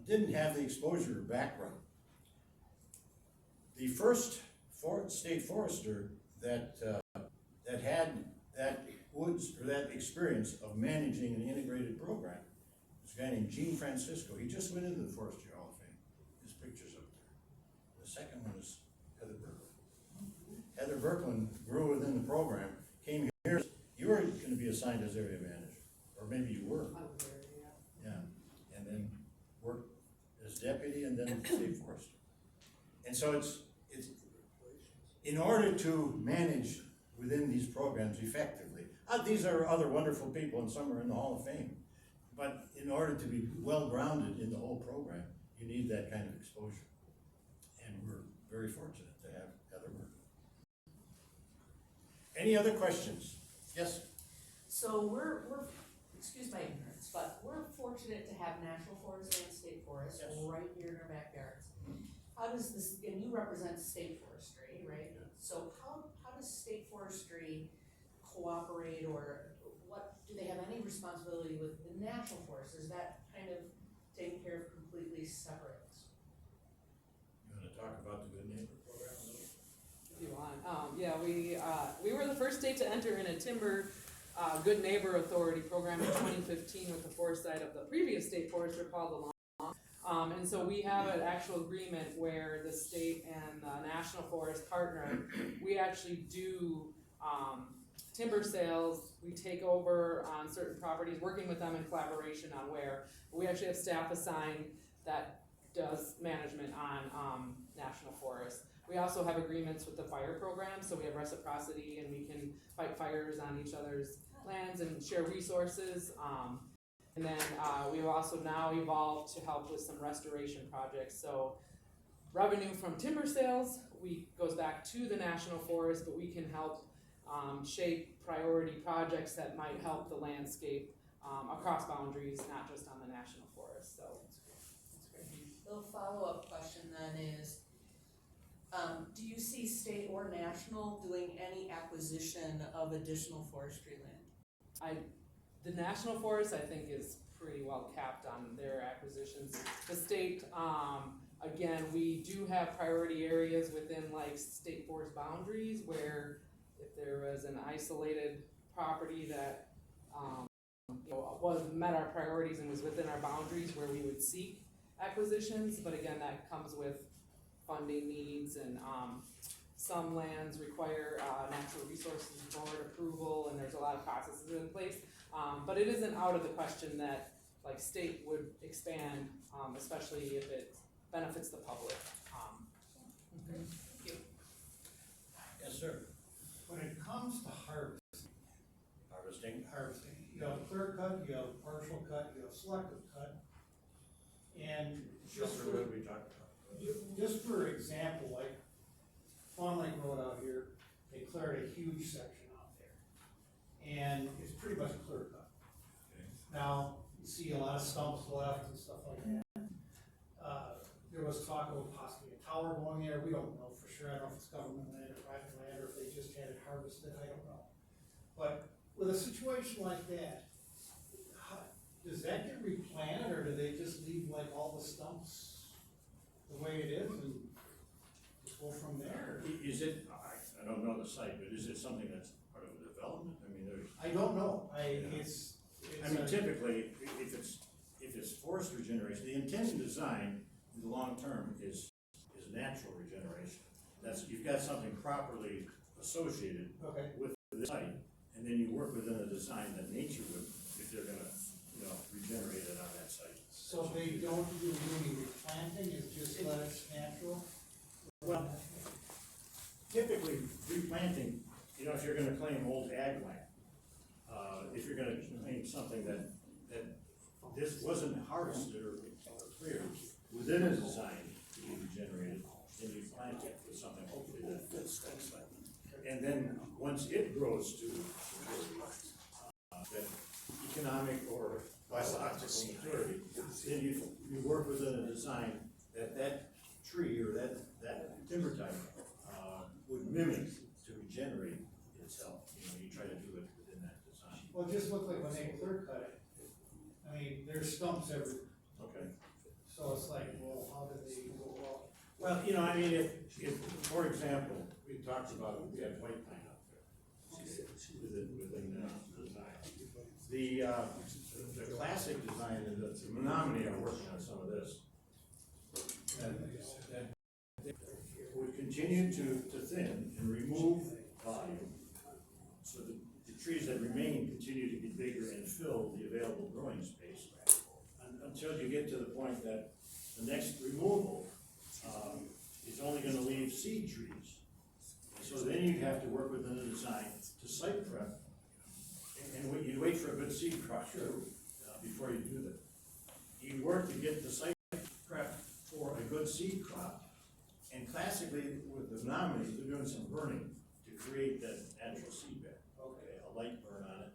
didn't have the exposure or background. The first state forester that woods, or that experience of managing an integrated program. This guy named Gene Francisco, he just went into the Forestry Hall of Fame. His picture's up there. The second one is Heather Berkland. Heather Berkland grew within the program, came here, you were gonna be assigned as area manager, or maybe you were. Yeah, and then worked as deputy and then state forester. And so it's, in order to manage within these programs effectively, these are other wonderful people and some are in the Hall of Fame. But in order to be well-grounded in the whole program, you need that kind of exposure. And we're very fortunate to have Heather work. Any other questions? Yes? So we're, excuse my ignorance, but we're fortunate to have national forest and state forest Yes. right here in our backyards. How does this, and you represent state forestry, right? Yeah. So how does state forestry cooperate, or what, do they have any responsibility with the national forest? Is that kind of taken care of completely separate? You wanna talk about the Good Neighbor program a little? If you want, yeah, we were the first state to enter in a timber, Good Neighbor Authority program in 2015 with the foresight of the previous state forester called the Law. And so we have an actual agreement where the state and the National Forest partner, we actually do, timber sales, we take over on certain properties, working with them in collaboration on where, we actually have staff assigned that does management on, National Forest. We also have agreements with the fire program, so we have reciprocity and we can fight fires on each other's lands and share resources. And then we've also now evolved to help with some restoration projects. So revenue from timber sales, goes back to the National Forest, but we can help shape priority projects that might help the landscape across boundaries, not just on the National Forest. So That's great. Little follow-up question then is, do you see state or national doing any acquisition of additional forestry land? The National Forest, I think, is pretty well capped on their acquisitions. The state, again, we do have priority areas within like state forest boundaries where if there was an isolated property that, met our priorities and was within our boundaries where we would seek acquisitions, but again, that comes with funding needs and, some lands require, natural resources board approval and there's a lot of processes in place. But it isn't out of the question that like state would expand, especially if it benefits the public. Thank you. Yes, sir. When it comes to harvesting, you have clear cut, you have partial cut, you have selective cut. And just Shelter for, wood we talked about. just for example, like Fawn Lake Road out here, they cleared a huge section out there. And it's pretty much clear cut. Okay. Now, you see a lot of stumps left and stuff like that. There was talk of possibly a tower going there, we don't know for sure, I don't know if it's government land or private land, or if they just had it harvested, I don't know. But with a situation like that, does that get replanted, or do they just leave like all the stumps the way it is and just go from there? Is it, I don't know the site, but is it something that's part of the development? I mean, there's. I don't know, Yeah. I mean, typically, if it's forest regeneration, the intended design in the long term is natural regeneration. You've got something properly associated okay. with the site, and then you work within a design that nature would, if they're gonna, regenerate it on that site. So they don't do any replanting, it's just let it's natural? Well, typically replanting, if you're gonna claim old ag land, if you're gonna claim something that this wasn't harvested or cleared within a design to be regenerated, then you plant it with something hopefully that fits that site. And then once it grows to that economic or biological maturity, then you work within a design that tree or that timber type would mimic to regenerate itself. You try to do it within that design. Well, it just looked like when they clear cut it, I mean, there's stumps everywhere, Okay. so it's like, well, how did they go well? Well, I mean, if, for example, we talked about, we had white pine out there. within the design. The classic design, and the Menominee are working on some of this. That would continue to thin and remove volume, so that the trees that remain continue to get bigger and fill the available growing space, until you get to the point that the next removal is only gonna leave seed trees. So then you'd have to work within the design to site prep, and you'd wait for a good seed crop too, before you do that. You'd work to get the site prep for a good seed crop, and classically with the nominees, they're doing some burning to create that natural seed bed. Okay, a light burn on it,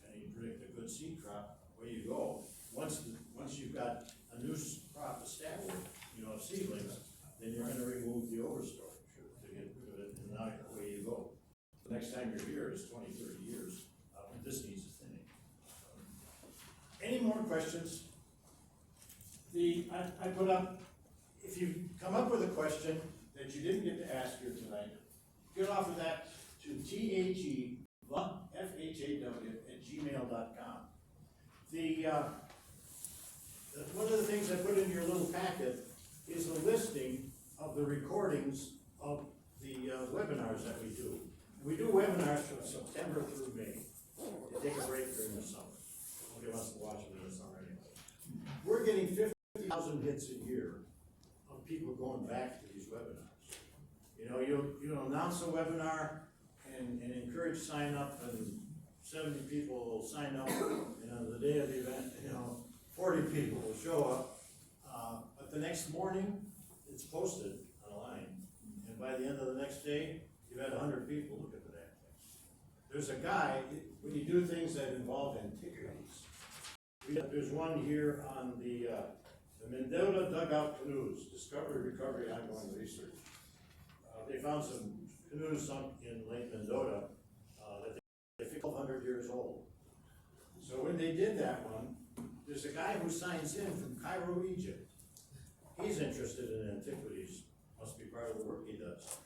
and you predict a good seed crop. Where you go, once you've got a new crop established, of seedlings, then you're gonna remove the overstory to get rid of it, and now away you go. The next time you're here is 20, 30 years, when this needs a thinning. Any more questions? I put up, if you come up with a question that you didn't get to ask here tonight, get off of that to FHAW@gmail.com. One of the things I put in your little packet is a listing of the recordings of the webinars that we do. We do webinars from September through May. They take a break during the summer. Nobody wants to watch them in the summer anyway. We're getting 50,000 hits a year of people going back to these webinars. You'll announce a webinar and encourage sign up, and 70 people will sign up, and on the day of the event, 40 people will show up. But the next morning, it's posted online, and by the end of the next day, you've had 100 people look at the damn thing. There's a guy, when you do things that involve antiquities, there's one here on the Mendota dugout canoes, discovery, recovery, ongoing research. They found some canoes sunk in Lake Mendota that they think 1,200 years old. So when they did that one, there's a guy who signs in from Cairo, Egypt. He's interested in antiquities, must be part of the work he does.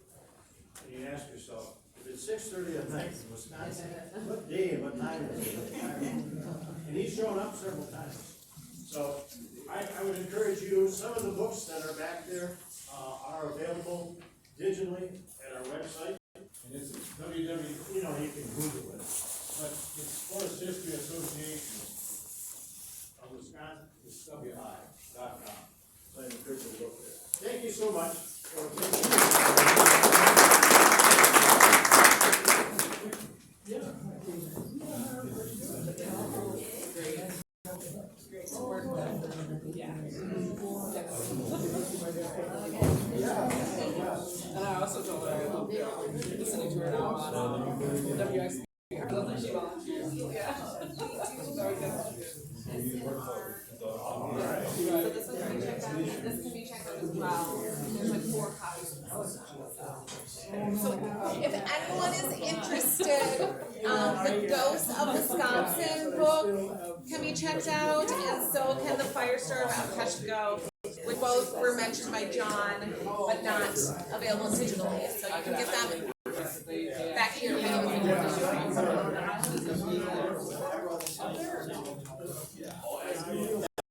And you ask yourself, if it's 6:30 at night in Wisconsin, what day and what time is it? And he's shown up several times. So I would encourage you, some of the books that are back there are available digitally at our website. And it's www, you can Google it, but it's Forest History Association of Wisconsin, it's WI.com. So I encourage you to look there. Thank you so much for And I also told her I love listening to her now on WXP. I love that she volunteers. Yeah. So this one can be checked out, this can be checked out as well, there's like 4 copies. So if anyone is interested, the Ghosts of Wisconsin book can be checked out, and so can the Firestar of Peshtigo, which both were mentioned by John, but not available digitally, so you can get them